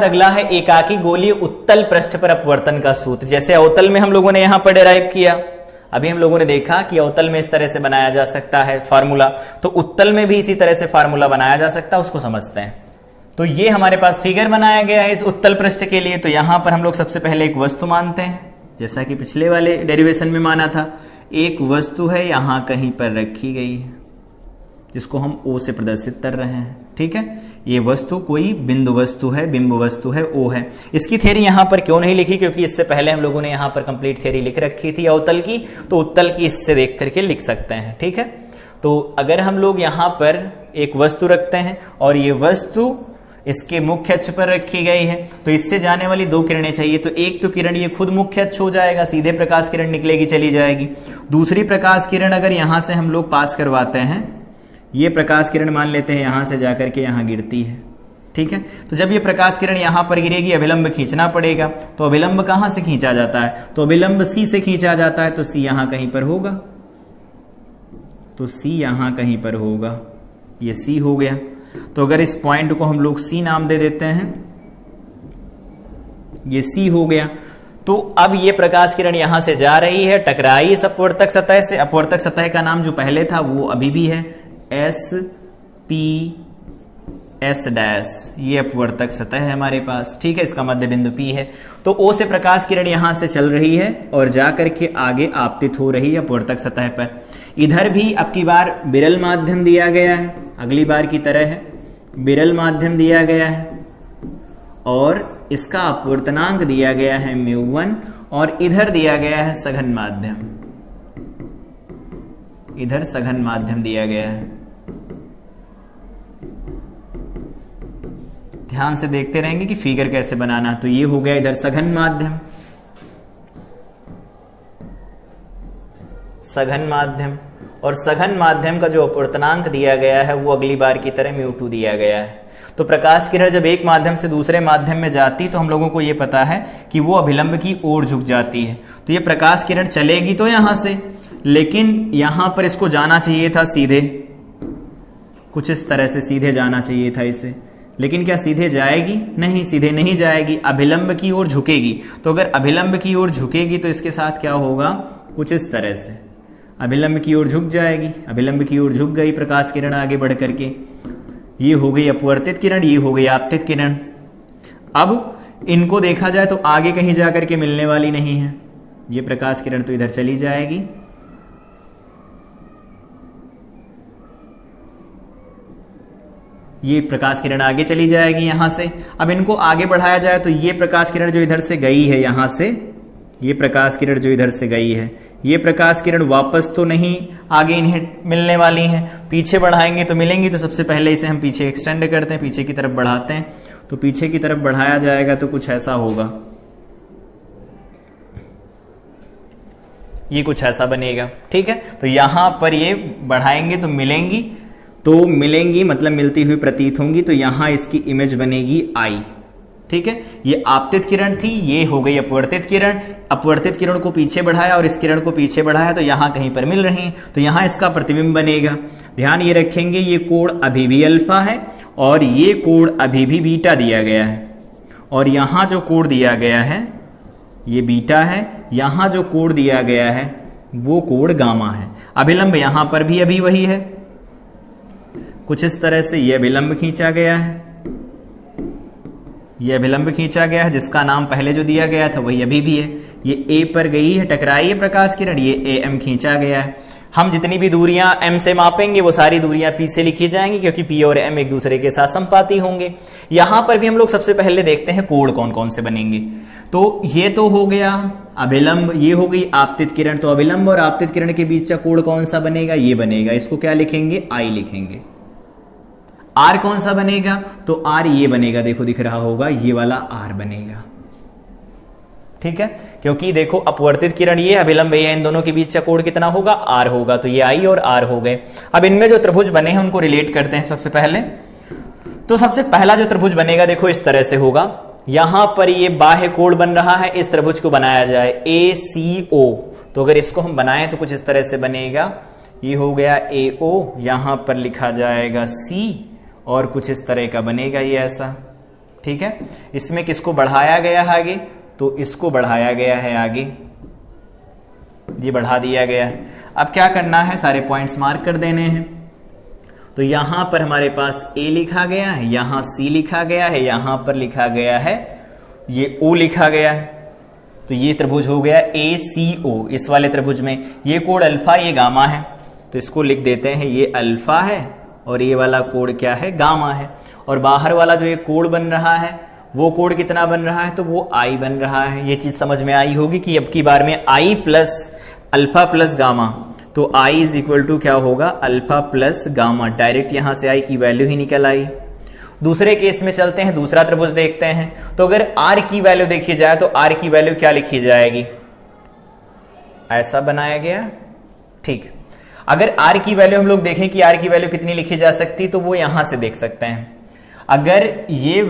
अगला है एकाकी गोलीय उत्तल पृष्ठ पर अपवर्तन का सूत्र। जैसे अवतल में हम लोगों ने यहां पर डिराइव किया, अभी हम लोगों ने देखा कि अवतल में इस तरह से बनाया जा सकता है फार्मूला, तो उत्तल में भी इसी तरह से फार्मूला बनाया जा सकता है, उसको समझते हैं। तो ये हमारे पास फिगर बनाया गया है इस उत्तल पृष्ठ के लिए। तो यहां पर हम लोग सबसे पहले एक वस्तु मानते हैं, जैसा कि पिछले वाले डेरिवेशन में माना था। एक वस्तु है यहां कहीं पर रखी गई है, जिसको हम O से प्रदर्शित कर रहे हैं, ठीक है। ये वस्तु कोई बिंदु वस्तु है, बिंब वस्तु है, O है। इसकी थ्योरी यहां पर क्यों नहीं लिखी, क्योंकि इससे पहले हम लोगों ने यहां पर कंप्लीट थ्योरी लिख रखी थी अवतल की, तो उत्तल की इससे देख करके लिख सकते हैं, ठीक है। तो अगर हम लोग यहां पर एक वस्तु रखते हैं और ये वस्तु इसके मुख्य अक्ष पर रखी गई है, तो इससे जाने वाली दो किरणें चाहिए। तो एक तो किरण ये खुद मुख्य अक्ष हो जाएगा, सीधे प्रकाश किरण निकलेगी, चली जाएगी। दूसरी प्रकाश किरण अगर यहां से हम लोग पास करवाते हैं, ये प्रकाश किरण मान लेते हैं यहां से जाकर के यहां गिरती है, ठीक है। तो जब ये प्रकाश किरण यहां पर गिरेगी, अभिलंब खींचना पड़ेगा। तो अभिलंब कहां से खींचा जाता है, तो अभिलंब सी से खींचा जाता है, तो सी यहां कहीं पर होगा, तो सी यहां कहीं पर होगा, ये सी हो गया। तो अगर इस पॉइंट को हम लोग सी नाम दे देते हैं, ये सी हो गया। तो अब ये प्रकाश किरण यहां से जा रही है, टकराई इस अपवर्तक सतह से। अपवर्तक सतह का नाम जो पहले था वो अभी भी है एस पी एस डैश, ये अपवर्तक सतह है हमारे पास, ठीक है। इसका मध्य बिंदु पी है। तो ओ से प्रकाश किरण यहां से चल रही है और जाकर के आगे आपतित हो रही है अपवर्तक सतह पर। इधर भी अब की बार विरल माध्यम दिया गया है, अगली बार की तरह है, विरल माध्यम दिया गया है, और इसका अपवर्तनांक दिया गया है μ1, और इधर दिया गया है सघन माध्यम, इधर सघन माध्यम दिया गया है। ध्यान से देखते रहेंगे कि फिगर कैसे बनाना। तो ये हो गया इधर सघन माध्यम, सघन माध्यम, और सघन माध्यम का जो अपवर्तनांक दिया गया है वो अगली बार की तरह μ2 दिया गया है। तो प्रकाश किरण जब एक माध्यम से दूसरे माध्यम में जाती, तो हम लोगों को ये पता है कि वो अभिलंब की ओर झुक जाती है। तो ये प्रकाश किरण चलेगी तो यहां से, लेकिन यहां पर इसको जाना चाहिए था सीधे, कुछ इस तरह से सीधे जाना चाहिए था इसे, लेकिन क्या सीधे जाएगी, नहीं, सीधे नहीं जाएगी, अभिलंब की ओर झुकेगी। तो अगर अभिलंब की ओर झुकेगी तो इसके साथ क्या होगा, कुछ इस तरह से अभिलंब की ओर झुक जाएगी। अभिलंब की ओर झुक गई प्रकाश किरण आगे बढ़ करके, ये हो गई अपवर्तित किरण, ये हो गई आपतित किरण। अब इनको देखा जाए तो आगे कहीं जाकर के मिलने वाली नहीं है, ये प्रकाश किरण तो इधर चली जाएगी, ये प्रकाश किरण आगे चली जाएगी यहां से। अब इनको आगे बढ़ाया जाए तो ये प्रकाश किरण जो इधर से गई है यहां से, ये प्रकाश किरण जो इधर से गई है, ये प्रकाश किरण वापस तो नहीं आगे इन्हें मिलने वाली हैं, पीछे बढ़ाएंगे तो मिलेंगी। तो सबसे पहले इसे हम पीछे एक्सटेंड करते हैं, पीछे की तरफ बढ़ाते हैं। तो पीछे की तरफ बढ़ाया जाएगा तो कुछ ऐसा होगा, ये कुछ ऐसा बनेगा, ठीक है। तो यहां पर ये बढ़ाएंगे तो मिलेंगी, तो मिलेंगी मतलब मिलती हुई प्रतीत होंगी। तो यहां इसकी इमेज बनेगी आई, ठीक है। ये आपतित किरण थी, ये हो गई अपवर्तित किरण। अपवर्तित किरण को पीछे बढ़ाया और इस किरण को पीछे बढ़ाया, तो यहां कहीं पर मिल रही है, तो यहां इसका प्रतिबिंब बनेगा। ध्यान ये रखेंगे, ये कोण अभी भी अल्फा है और ये कोण अभी भी बीटा दिया गया है, और यहां जो कोण दिया गया है ये बीटा है, यहां जो कोण दिया गया है वो कोण गामा है। अभिलंब यहां पर भी अभी वही है, कुछ इस तरह से ये अभिलंब खींचा गया है, ये अभिलंब खींचा गया है, जिसका नाम पहले जो दिया गया था वही अभी भी है। ये ए पर गई है, टकराई है प्रकाश किरण, ये ए एम खींचा गया है। हम जितनी भी दूरियां m से मापेंगे वो सारी दूरियां p से लिखी जाएंगी, क्योंकि p और m एक दूसरे के साथ समपाती होंगे। यहां पर भी हम लोग सबसे पहले देखते हैं कोण कौन कौन से बनेंगे। तो ये तो हो गया अभिलंब, ये हो गई आपतित किरण। तो अभिलंब और आपतित किरण के बीच का कोण कौन सा बनेगा, ये बनेगा। इसको क्या लिखेंगे, I लिखेंगे। R कौन सा बनेगा, तो R ये बनेगा, देखो दिख रहा होगा, ये वाला R बनेगा। ठीक है, क्योंकि देखो अपवर्तित किरण ये, अभिलंब ये, इन दोनों के बीच का कोण कितना होगा, R होगा। तो ये I और R हो गए। अब इनमें जो त्रिभुज बने हैं उनको रिलेट करते हैं सबसे पहले। तो सबसे पहला जो त्रिभुज बनेगा देखो इस तरह से होगा। यहां पर ये बाह्य कोण बन रहा है, इस त्रिभुज को बनाया जाए ACO। तो अगर इसको हम बनाएं तो कुछ इस तरह से बनेगा, ये हो गया AO, यहां पर लिखा जाएगा C और कुछ इस तरह का बनेगा ये ऐसा। ठीक है, इसमें किसको बढ़ाया गया है आगे, तो इसको बढ़ाया गया है आगे, ये बढ़ा दिया गया है। अब क्या करना है, सारे पॉइंट्स मार्क कर देने हैं। तो यहां पर हमारे पास A लिखा गया है, यहां C लिखा गया है, यहां पर लिखा गया है ये O लिखा गया है। तो ये त्रिभुज हो गया ACO। इस वाले त्रिभुज में ये कोण अल्फा, ये गामा है, तो इसको लिख देते हैं ये अल्फा है और ये वाला कोण क्या है, गामा है। और बाहर वाला जो ये कोण बन रहा है वो कोण कितना बन रहा है, तो वो I बन रहा है। ये चीज समझ में आई होगी कि अब की बार में I plus alpha plus gamma, तो I इज इक्वल टू क्या होगा, अल्फा प्लस गामा। डायरेक्ट यहां से I की वैल्यू ही निकल आई। दूसरे केस में चलते हैं, दूसरा त्रिभुज देखते हैं। तो अगर R की वैल्यू देखी जाए तो R की वैल्यू क्या लिखी जाएगी, ऐसा बनाया गया। ठीक, अगर R की वैल्यू हम लोग देखें कि R की वैल्यू कितनी लिखी जा सकती, तो वो यहां से देख सकते हैं। अगर ये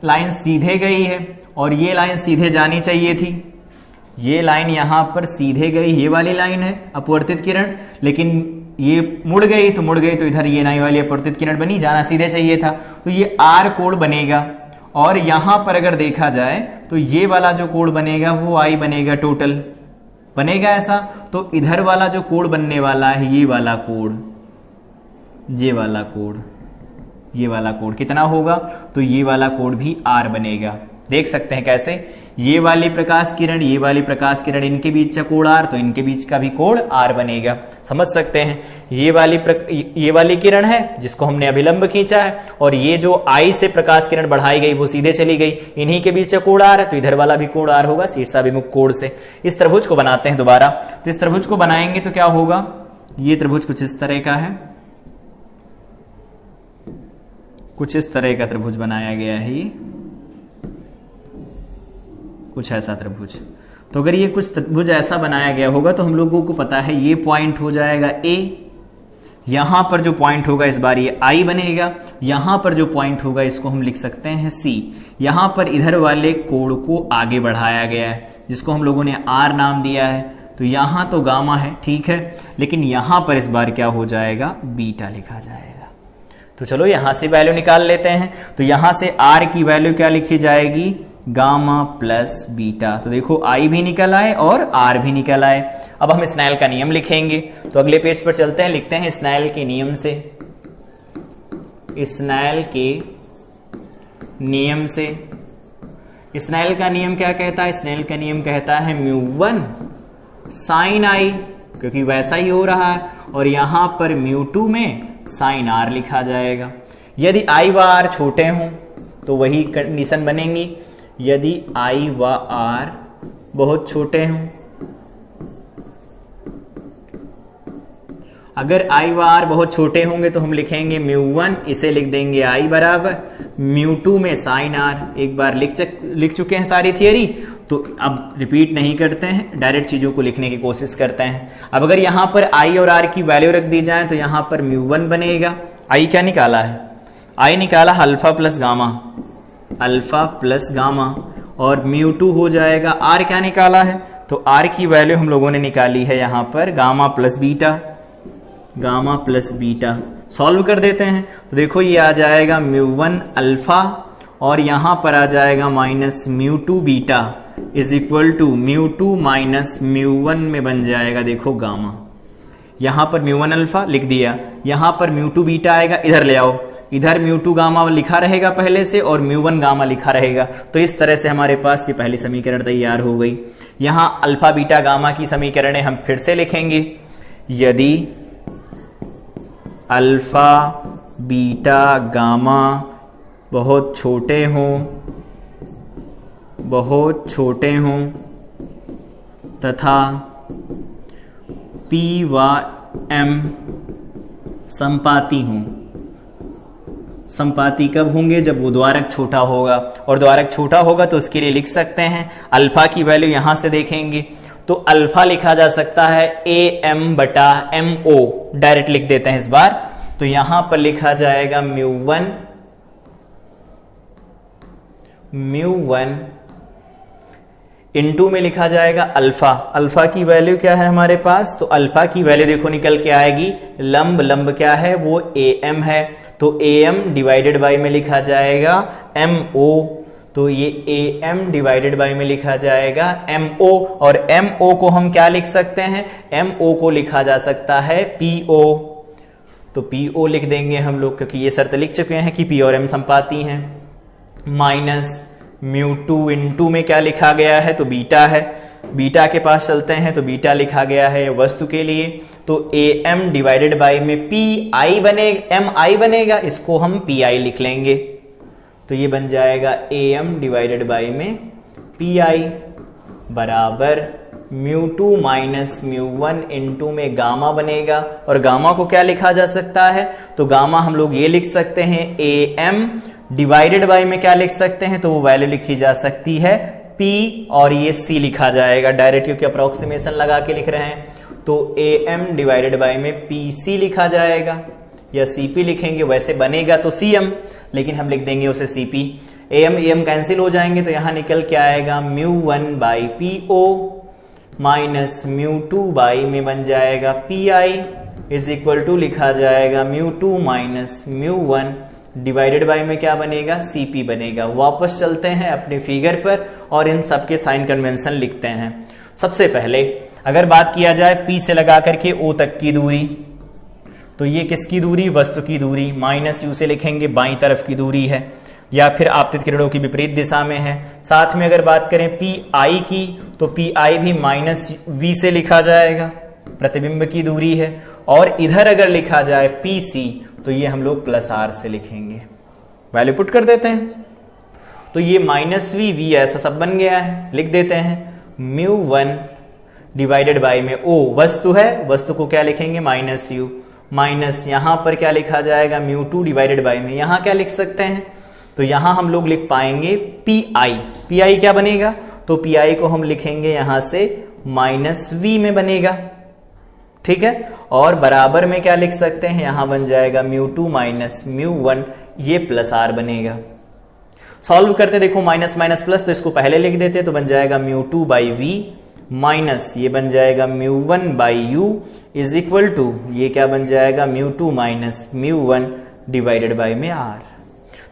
लाइन सीधे गई है और ये लाइन सीधे जानी चाहिए थी, ये लाइन यहां पर सीधे गई, ये वाली लाइन है अपवर्तित किरण, लेकिन ये मुड़ गई, तो इधर ये नई वाली अपवर्तित किरण बनी, जाना सीधे चाहिए था। तो ये R कोण बनेगा। और यहां पर अगर देखा जाए तो ये वाला जो कोण बनेगा वो I बनेगा, टोटल बनेगा ऐसा। तो इधर वाला जो कोण बनने वाला है, ये वाला कोण, ये वाला कोण कितना होगा, तो ये वाला कोण भी R बनेगा। देख सकते हैं कैसे, ये वाली प्रकाश किरण, ये वाली प्रकाश किरण, इनके बीच का कोण R, तो इनके बीच का भी कोण R बनेगा। समझ सकते हैं, ये वाली किरण है जिसको हमने अभिलंब खींचा है, और ये जो I से प्रकाश किरण बढ़ाई गई वो सीधे चली गई, इन्हीं के बीच का कोण R है, तो इधर वाला भी कोण R होगा शीर्षाभिमुख कोण से। इस त्रिभुज को बनाते हैं दोबारा। तो इस त्रिभुज को बनाएंगे तो क्या होगा, ये त्रिभुज कुछ इस तरह का है, कुछ इस तरह का त्रिभुज बनाया गया है, ये कुछ ऐसा त्रिभुज। तो अगर ये कुछ त्रिभुज ऐसा बनाया गया होगा तो हम लोगों को पता है ये पॉइंट हो जाएगा A, यहां पर जो पॉइंट होगा इस बार ये I बनेगा, यहां पर जो पॉइंट होगा इसको हम लिख सकते हैं C। यहां पर इधर वाले कोण को आगे बढ़ाया गया है जिसको हम लोगों ने R नाम दिया है। तो यहां तो गामा है, ठीक है, लेकिन यहां पर इस बार क्या हो जाएगा, बीटा लिखा जाएगा। तो चलो यहां से वैल्यू निकाल लेते हैं। तो यहां से R की वैल्यू क्या लिखी जाएगी, गामा प्लस बीटा। तो देखो I भी निकल आए और R भी निकल आए। अब हम स्नेल का नियम लिखेंगे। तो अगले पेज पर चलते हैं, लिखते हैं स्नेल के नियम से। स्नेल के नियम से, स्नेल का नियम क्या कहता है, स्नेल का नियम कहता है μ1 sin I, क्योंकि वैसा ही हो रहा है, और यहां पर μ2 में sin R लिखा जाएगा। यदि I व R छोटे हों तो वही कंडीशन बनेंगी, यदि I व R बहुत छोटे हों, अगर I व R बहुत छोटे होंगे तो हम लिखेंगे μ1, इसे लिख देंगे I बराबर μ2 में sin R। एक बार लिख चुके हैं सारी थियरी, तो अब रिपीट नहीं करते हैं, डायरेक्ट चीजों को लिखने की कोशिश करते हैं। अब अगर यहां पर I और R की वैल्यू रख दी जाए तो यहां पर μ1 बनेगा। I क्या निकाला है, I निकाला alpha plus gamma, alpha plus gamma, और μ2 हो जाएगा। R क्या निकाला है, तो R की वैल्यू हम लोगों ने निकाली है यहां पर gamma plus beta, gamma plus beta. Solve कर देते हैं तो देखो ये आ जाएगा μ1 अल्फा और यहां पर आ जाएगा minus μ2 beta is equal to μ2 minus μ1 में बन जाएगा देखो गामा। यहां पर μ1 अल्फा लिख दिया, यहां पर μ2 बीटा आएगा, इधर ले आओ, इधर μ2 गामा लिखा रहेगा पहले से और μ1 गामा लिखा रहेगा। तो इस तरह से हमारे पास ये पहली समीकरण तैयार हो गई। यहां अल्फा बीटा गामा की समीकरणें हम फिर से लिखेंगे। यदि अल्फा बीटा गामा बहुत छोटे हों तथा पी व एम संपाती हों। संपाती कब होंगे? जब वो द्वारक छोटा होगा, और द्वारक छोटा होगा तो उसके लिए लिख सकते हैं अल्फा की वैल्यू यहां से देखेंगे तो अल्फा लिखा जा सकता है AM बटा MO, डायरेक्ट लिख देते हैं इस बार। तो यहां पर लिखा जाएगा म्यू1 इनटू में लिखा जाएगा अल्फा। अल्फा की वैल्यू क्या है हमारे पास? तो अल्फा की वैल्यू देखो निकल के आएगी, लंब क्या है? वो AM है, तो AM डिवाइडेड बाई में लिखा जाएगा MO, तो ये AM डिवाइडेड बाई में लिखा जाएगा MO, और MO को हम क्या लिख सकते हैं? MO को लिखा जा सकता है PO, तो PO लिख देंगे हम लोग, क्योंकि ये शर्त लिख चुके हैं कि P और M संपाती हैं। माइनस म्यू2 इनटू में क्या लिखा गया है? तो बीटा है, बीटा के पास चलते हैं तो बीटा लिखा गया है वस्तु के लिए, तो AM डिवाइडेड बाई में PI बनेगा, MI बनेगा, इसको हम PI लिख लेंगे, तो ये बन जाएगा AM डिवाइडेड बाई में PI बराबर म्यू2 माइनस म्यू1 इनटू में गामा बनेगा, और गामा को क्या लिखा जा सकता है? तो गामा हम लोग ये लिख सकते हैं AM डिवाइडेड बाई में क्या लिख सकते हैं? तो वो वैल्यू लिखी जा सकती है P, और ये C लिखा जाएगा डायरेक्ट, क्योंकि अप्रोक्सीमेशन लगा के लिख रहे हैं, तो AM डिवाइडेड बाई में PC लिखा जाएगा, या CP लिखेंगे, वैसे बनेगा तो CM, लेकिन हम लिख देंगे उसे CP। AM कैंसिल हो जाएंगे तो यहां निकल के आएगा म्यू1 बाई PO माइनस म्यू2 बाई में बन जाएगा PI इज इक्वल टू लिखा जाएगा म्यू2 माइनस म्यू1 डिवाइडेड बाई में क्या बनेगा? CP बनेगा। वापस चलते हैं अपने फिगर पर और इन सबके साइन कन्वेंशन लिखते हैं। सबसे पहले अगर बात किया जाए P से लगा करके O तक की दूरी, तो ये किसकी दूरी? वस्तु की दूरी। माइनस U से लिखेंगे बाईं तरफ की दूरी है, या फिर आपतित किरणों की विपरीत दिशा में है। साथ में अगर बात करें PI की, तो PI भी माइनस V से लिखा जाएगा, प्रतिबिंब की दूरी है। और इधर अगर लिखा जाए PC, तो ये हम लोग प्लस R से लिखेंगे। वैल्यू पुट कर देते हैं, तो ये माइनस V ऐसा सब बन गया है, लिख देते हैं म्यू1 डिवाइडेड बाई में O वस्तु है, वस्तु को क्या लिखेंगे? माइनस U, माइनस यहां पर क्या लिखा जाएगा? म्यू2 डिवाइडेड बाई में, यहां क्या लिख सकते हैं? तो यहां हम लोग लिख पाएंगे PI क्या बनेगा? तो PI को हम लिखेंगे यहां से माइनस V में बनेगा, ठीक है। और बराबर में क्या लिख सकते हैं? यहां बन जाएगा म्यू2 माइनस म्यू1, ये प्लस R बनेगा। सॉल्व करते देखो माइनस माइनस प्लस, तो इसको पहले लिख देते, तो बन जाएगा म्यू2 बाई V माइनस ये बन जाएगा म्यू1 by U is equal to ये क्या बन जाएगा? म्यू2 माइनस म्यू1 डिवाइडेड बाई में R।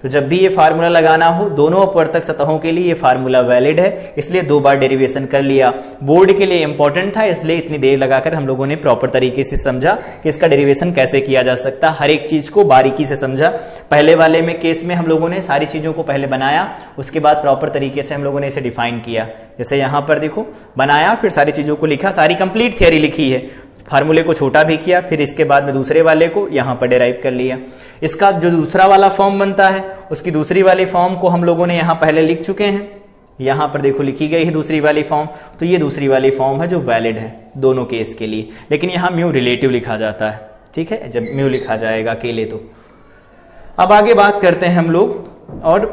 तो जब भी ये फार्मूला लगाना हो, दोनों अपवर्तक सतहों के लिए ये फार्मूला वैलिड है, इसलिए 2 बार डेरिवेशन कर लिया। बोर्ड के लिए इंपॉर्टेंट था, इसलिए इतनी देर लगाकर हम लोगों ने प्रॉपर तरीके से समझा कि इसका डेरिवेशन कैसे किया जा सकता, हर एक चीज को बारीकी से समझा। पहले वाले में केस में हम लोगों ने सारी चीजों को पहले बनाया, उसके बाद प्रॉपर तरीके से हम लोगों ने इसे डिफाइन किया। जैसे यहां पर देखो, बनाया, फिर सारी चीजों को लिखा, सारी कंप्लीट थियरी लिखी है, फार्मूले को छोटा भी किया, फिर इसके बाद में दूसरे वाले को यहां पर डेराइव कर लिया। इसका जो दूसरा वाला फॉर्म बनता है, उसकी दूसरी वाली फॉर्म को हम लोगों ने यहां पहले लिख चुके हैं। यहां पर देखो लिखी गई है दूसरी वाली फॉर्म, तो ये दूसरी वाली फॉर्म है जो वैलिड है दोनों केस के लिए, लेकिन यहां म्यू रिलेटिव लिखा जाता है, ठीक है, जब म्यू लिखा जाएगा अकेले। तो अब आगे बात करते हैं हम लोग और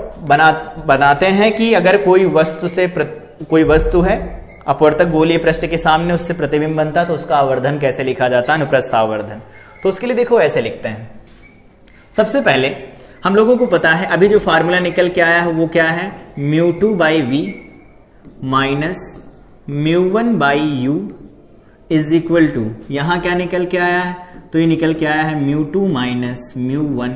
बनाते हैं कि अगर कोई वस्तु है, अपवर्तक गोलीय पृष्ठ के सामने उससे प्रतिबिंब बनता, तो उसका आवर्धन कैसे लिखा जाता है? अनुप्रस्थ आवर्धन। तो उसके लिए देखो ऐसे लिखते हैं। सबसे पहले हम लोगों को पता है, अभी जो फार्मूला निकल के आया है वो क्या है? म्यू2 बाई V माइनस म्यू1 by U is equal to, यहां क्या निकल के आया है? तो ये निकल के आया है म्यू2 माइनस म्यू1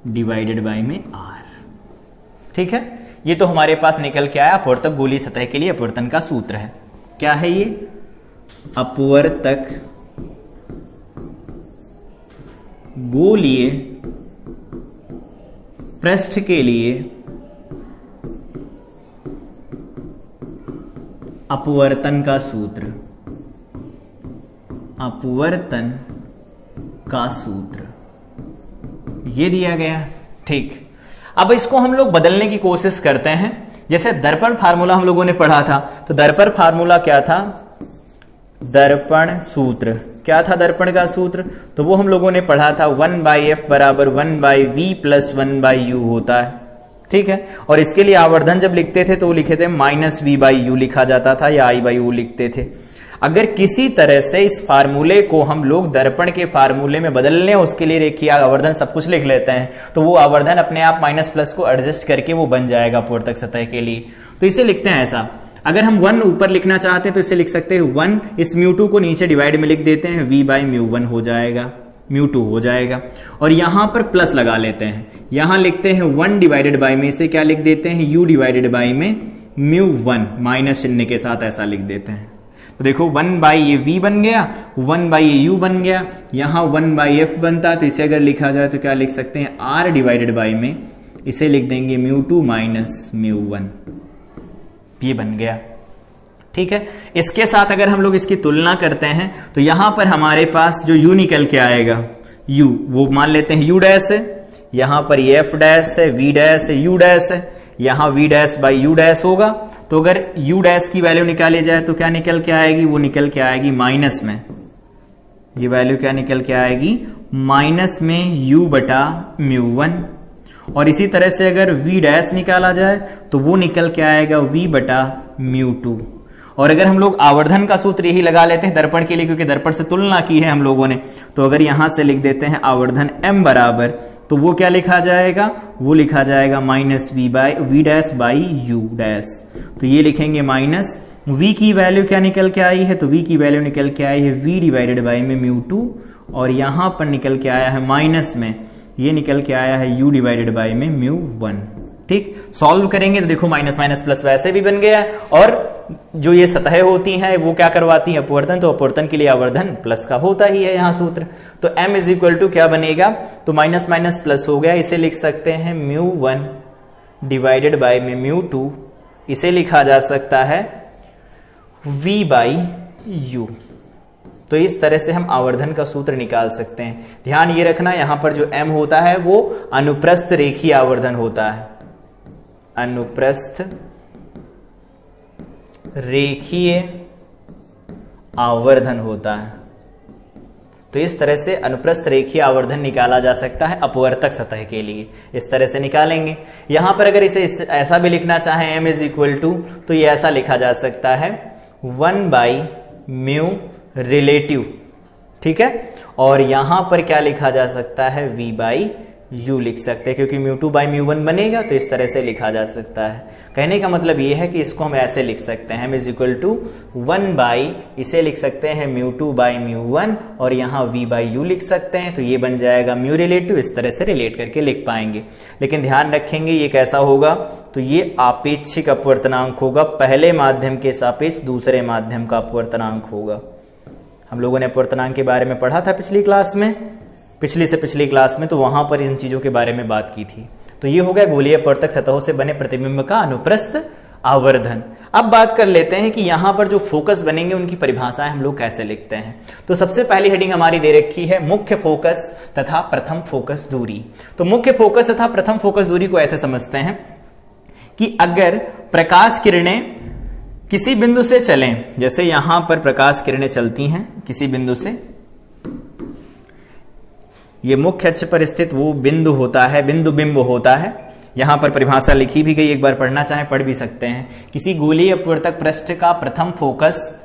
डिवाइडेड बाई में R, ठीक है। ये तो हमारे पास निकल के आया अपवर्तक गोलीय सतह के लिए अपवर्तन का सूत्र है। क्या है ये? अपवर्तक गोलीय पृष्ठ के लिए अपवर्तन का सूत्र। अपवर्तन का सूत्र ये दिया गया। ठीक, अब इसको हम लोग बदलने की कोशिश करते हैं। जैसे दर्पण फार्मूला हम लोगों ने पढ़ा था, तो दर्पण फार्मूला क्या था? दर्पण सूत्र क्या था? दर्पण का सूत्र तो वो हम लोगों ने पढ़ा था 1/f बराबर 1/v प्लस 1/u होता है। ठीक है, और इसके लिए आवर्धन जब लिखते थे तो वो लिखे थे -v/u लिखा जाता था या i/u लिखते थे। अगर किसी तरह से इस फार्मूले को हम लोग दर्पण के फार्मूले में बदल लें, उसके लिए रेखीय आवर्धन सब कुछ लिख लेते हैं, तो वो आवर्धन अपने आप माइनस प्लस को एडजस्ट करके वो बन जाएगा अपवर्तक सतह के लिए। तो इसे लिखते हैं ऐसा। अगर हम 1 ऊपर लिखना चाहते हैं तो इसे लिख सकते हैं 1, इस μ2 को नीचे डिवाइड में लिख देते हैं, v/μ1 हो जाएगा, μ2 हो जाएगा। और यहां पर प्लस लगा लेते हैं, यहां लिखते हैं 1 डिवाइडेड बाई में से क्या लिख देते हैं? u डिवाइडेड बाई में μ1 माइनस चिन्ह के साथ ऐसा लिख देते हैं। तो देखो 1/ये v बन गया, 1/ये u बन गया, यहां 1/f बनता है, तो इसे अगर लिखा जाए तो क्या लिख सकते हैं? r डिवाइडेड बाई में इसे लिख देंगे μ2 माइनस μ1, ये बन गया। ठीक है, इसके साथ अगर हम लोग इसकी तुलना करते हैं तो यहां पर हमारे पास जो u निकल के आएगा, u वो मान लेते हैं u डैश है, यहां पर ये f डैश है, v डैश है, u डैश है, यहां v dash by u dash होगा। तो अगर u डैश की वैल्यू निकाली जाए तो क्या निकल के आएगी? वो निकल के आएगी माइनस में, ये वैल्यू क्या निकल के आएगी? माइनस में u बटा μ1। और इसी तरह से अगर v डैश निकाला जाए तो वो निकल के आएगा v बटा μ2। और अगर हम लोग आवर्धन का सूत्र यही लगा लेते हैं दर्पण के लिए, क्योंकि दर्पण से तुलना की है हम लोगों ने, तो अगर यहां से लिख देते हैं आवर्धन m बराबर, तो वो क्या लिखा जाएगा? वो लिखा जाएगा minus v dash by u dash. तो ये लिखेंगे माइनस v की वैल्यू क्या निकल के आई है? तो v की वैल्यू निकल के आई है v डिवाइडेड बाई में μ2, और यहां पर निकल के आया है माइनस में, ये निकल के आया है u डिवाइडेड बाई में μ1। ठीक, सॉल्व करेंगे तो देखो माइनस माइनस प्लस वैसे भी बन गया, और जो ये सतहें होती हैं वो क्या करवाती हैं? अपवर्तन। तो अपवर्तन के लिए आवर्धन प्लस का होता ही है यहाँ सूत्र। तो m इज इक्वल टू क्या बनेगा? तो माइनस माइनस प्लस हो गया, इसे लिख सकते हैं μ1 डिवाइडेड बाई में μ2, इसे लिखा जा सकता है v/u। तो इस तरह से हम आवर्धन का सूत्र निकाल सकते हैं। ध्यान ये रखना, यहां पर जो m होता है वो अनुप्रस्थ रेखीय आवर्धन होता है, अनुप्रस्थ रेखीय आवर्धन होता है। तो इस तरह से अनुप्रस्थ रेखीय आवर्धन निकाला जा सकता है अपवर्तक सतह के लिए, इस तरह से निकालेंगे। यहां पर अगर इसे ऐसा भी लिखना चाहें m इज इक्वल टू, तो ये ऐसा लिखा जा सकता है 1/μ रिलेटिव। ठीक है, और यहां पर क्या लिखा जा सकता है? v/u लिख सकते हैं, क्योंकि μ2/μ1 बनेगा, तो इस तरह से लिखा जा सकता है। कहने का मतलब ये है कि इसको हम ऐसे लिख सकते हैं, m इज इक्वल टू 1/, इसे लिख सकते हैं μ2/μ1, और यहाँ v/u लिख सकते हैं, तो ये बन जाएगा म्यू रिलेटिव। इस तरह से रिलेट करके लिख पाएंगे। लेकिन ध्यान रखेंगे ये कैसा होगा? तो ये आपेक्षिक अपवर्तनांक होगा, पहले माध्यम के सापेक्ष दूसरे माध्यम का अपवर्तनांक होगा। हम लोगों ने अपवर्तनांक के बारे में पढ़ा था पिछली क्लास में, पिछली से पिछली क्लास में, तो वहां पर इन चीजों के बारे में बात की थी। तो ये हो गया गोलीय अपवर्तक सतहों से बने प्रतिबिंब का अनुप्रस्थ आवर्धन। अब बात कर लेते हैं कि यहां पर जो फोकस बनेंगे उनकी परिभाषाएं हम लोग कैसे लिखते हैं। तो सबसे पहली हेडिंग हमारी दे रखी है मुख्य फोकस तथा प्रथम फोकस दूरी। तो मुख्य फोकस तथा प्रथम फोकस दूरी को ऐसे समझते हैं कि अगर प्रकाश किरणें किसी बिंदु से चलें, जैसे यहां पर प्रकाश किरणें चलती हैं किसी बिंदु से, ये मुख्य अक्ष पर स्थित वो बिंदु होता है, बिंदु बिंब होता है। यहां पर परिभाषा लिखी भी गई, एक बार पढ़ना चाहें पढ़ भी सकते हैं। किसी गोलीय अपवर्तक पृष्ठ का प्रथम फोकस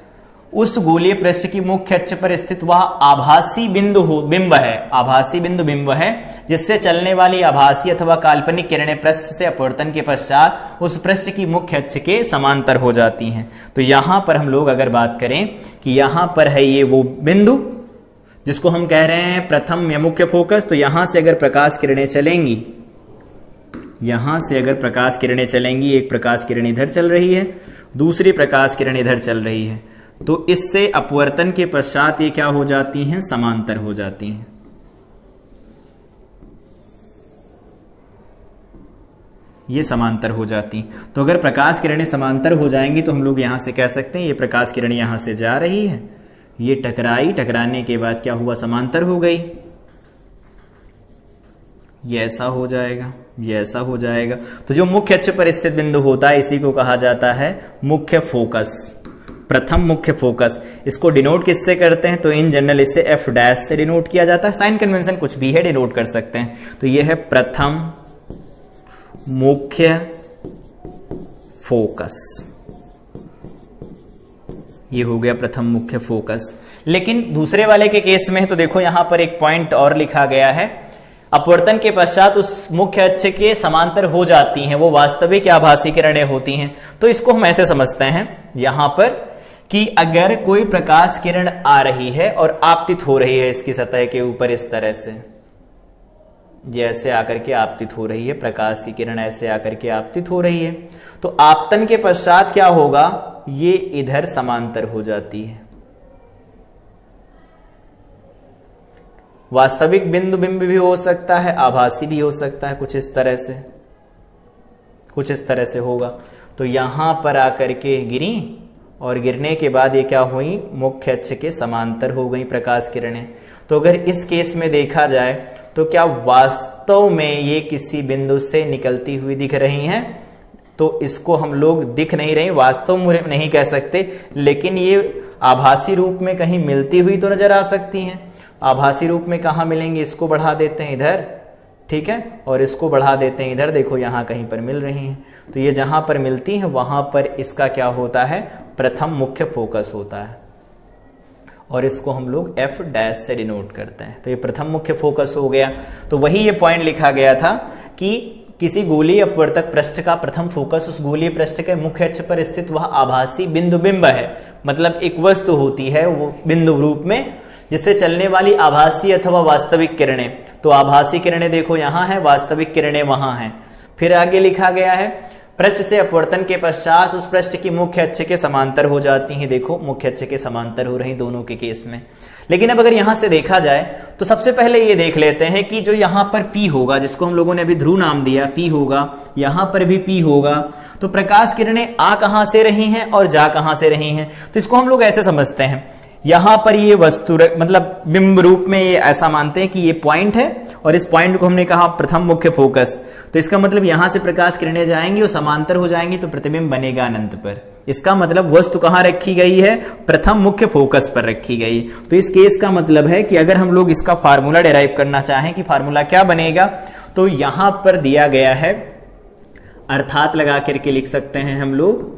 उस गोलीय पृष्ठ की मुख्य अक्ष पर स्थित वह आभासी बिंब है, आभासी बिंदु बिंब है, जिससे चलने वाली आभासी अथवा काल्पनिक किरणें पृष्ठ से अपवर्तन के पश्चात उस पृष्ठ की मुख्य अक्ष के समांतर हो जाती हैं। तो यहां पर हम लोग अगर बात करें कि यहां पर है ये वो बिंदु जिसको हम कह रहे हैं प्रथम या मुख्य फोकस, तो यहां से अगर प्रकाश किरणें चलेंगी, यहां से अगर प्रकाश किरणें चलेंगी, एक प्रकाश किरण इधर चल रही है, दूसरी प्रकाश किरण इधर चल रही है, तो इससे अपवर्तन के पश्चात ये क्या हो जाती हैं? समांतर हो जाती हैं। ये समांतर हो जाती। तो अगर प्रकाश किरणें समांतर हो जाएंगी तो हम लोग यहां से कह सकते हैं ये प्रकाश किरण यहां से जा रही है, ये टकराई, टकराने के बाद क्या हुआ, समांतर हो गई। ये ऐसा हो जाएगा, ये ऐसा हो जाएगा। तो जो मुख्य अक्ष पर स्थित बिंदु होता है इसी को कहा जाता है मुख्य फोकस, प्रथम मुख्य फोकस। इसको डिनोट किससे करते हैं, तो इन जनरल इसे एफ डैश से डिनोट किया जाता है। साइन कन्वेंशन कुछ भी है, डिनोट कर सकते हैं। तो ये है प्रथम मुख्य फोकस, ये हो गया प्रथम मुख्य फोकस। लेकिन दूसरे वाले के केस में तो देखो यहां पर एक पॉइंट और लिखा गया है, अपवर्तन के पश्चात उस मुख्य अक्ष के समांतर हो जाती हैं, वो वास्तविक या आभासी किरणें होती हैं। तो इसको हम ऐसे समझते हैं यहां पर कि अगर कोई प्रकाश किरण आ रही है और आपतित हो रही है इसकी सतह के ऊपर इस तरह से, जैसे आकर के आपतित हो रही है, प्रकाश की किरण ऐसे आकर के आपतित हो रही है, तो आपतन के पश्चात क्या होगा, ये इधर समांतर हो जाती है। वास्तविक बिंदु बिंब भी हो सकता है, आभासी भी हो सकता है, कुछ इस तरह से, कुछ इस तरह से होगा। तो यहां पर आकर के गिरी और गिरने के बाद ये क्या हुई, मुख्य अक्ष के समांतर हो गई प्रकाश किरणें। तो अगर इस केस में देखा जाए तो क्या वास्तव में ये किसी बिंदु से निकलती हुई दिख रही हैं, तो इसको हम लोग दिख नहीं रही, वास्तव में नहीं कह सकते, लेकिन ये आभासी रूप में कहीं मिलती हुई तो नजर आ सकती हैं। आभासी रूप में कहां मिलेंगे, इसको बढ़ा देते हैं इधर, ठीक है, और इसको बढ़ा देते हैं इधर, देखो यहां कहीं पर मिल रही हैं। तो ये जहां पर मिलती हैं वहां पर इसका क्या होता है, प्रथम मुख्य फोकस होता है, और इसको हम लोग एफ डैश से डिनोट करते हैं। तो ये प्रथम मुख्य फोकस हो गया। तो वही ये पॉइंट लिखा गया था कि किसी गोलीय अपवर्तक पृष्ठ का प्रथम फोकस उस गोलीय पृष्ठ के मुख्य अक्ष पर स्थित वह आभासी बिंदु बिंब है, मतलब एक वस्तु होती है वो बिंदु रूप में, जिससे चलने वाली आभासी अथवा वास्तविक किरणें। तो आभासी किरणें देखो यहां है, वास्तविक किरणें वहां हैं। फिर आगे लिखा गया है पृष्ठ से अपवर्तन के पश्चात उस पृष्ठ की मुख्य अक्ष के समांतर हो जाती हैं। देखो मुख्य अक्ष के समांतर हो रही दोनों के केस में। लेकिन अब अगर यहां से देखा जाए तो सबसे पहले ये देख लेते हैं कि जो यहां पर P होगा, जिसको हम लोगों ने अभी ध्रुव नाम दिया, P होगा, यहां पर भी P होगा, तो प्रकाश किरणें आ कहां से रही हैं और जा कहां से रही हैं। तो इसको हम लोग ऐसे समझते हैं, यहां पर ये वस्तु मतलब बिंब रूप में ये ऐसा मानते हैं कि ये पॉइंट है और इस पॉइंट को हमने कहा प्रथम मुख्य फोकस। तो इसका मतलब यहां से प्रकाश किरणें जाएंगी और समांतर हो जाएंगी तो प्रतिबिंब बनेगा अनंत पर। इसका मतलब वस्तु कहां रखी गई है, प्रथम मुख्य फोकस पर रखी गई। तो इस केस का मतलब है कि अगर हम लोग इसका फार्मूला डिराइव करना चाहें कि फार्मूला क्या बनेगा, तो यहां पर दिया गया है, अर्थात लगा करके लिख सकते हैं हम लोग,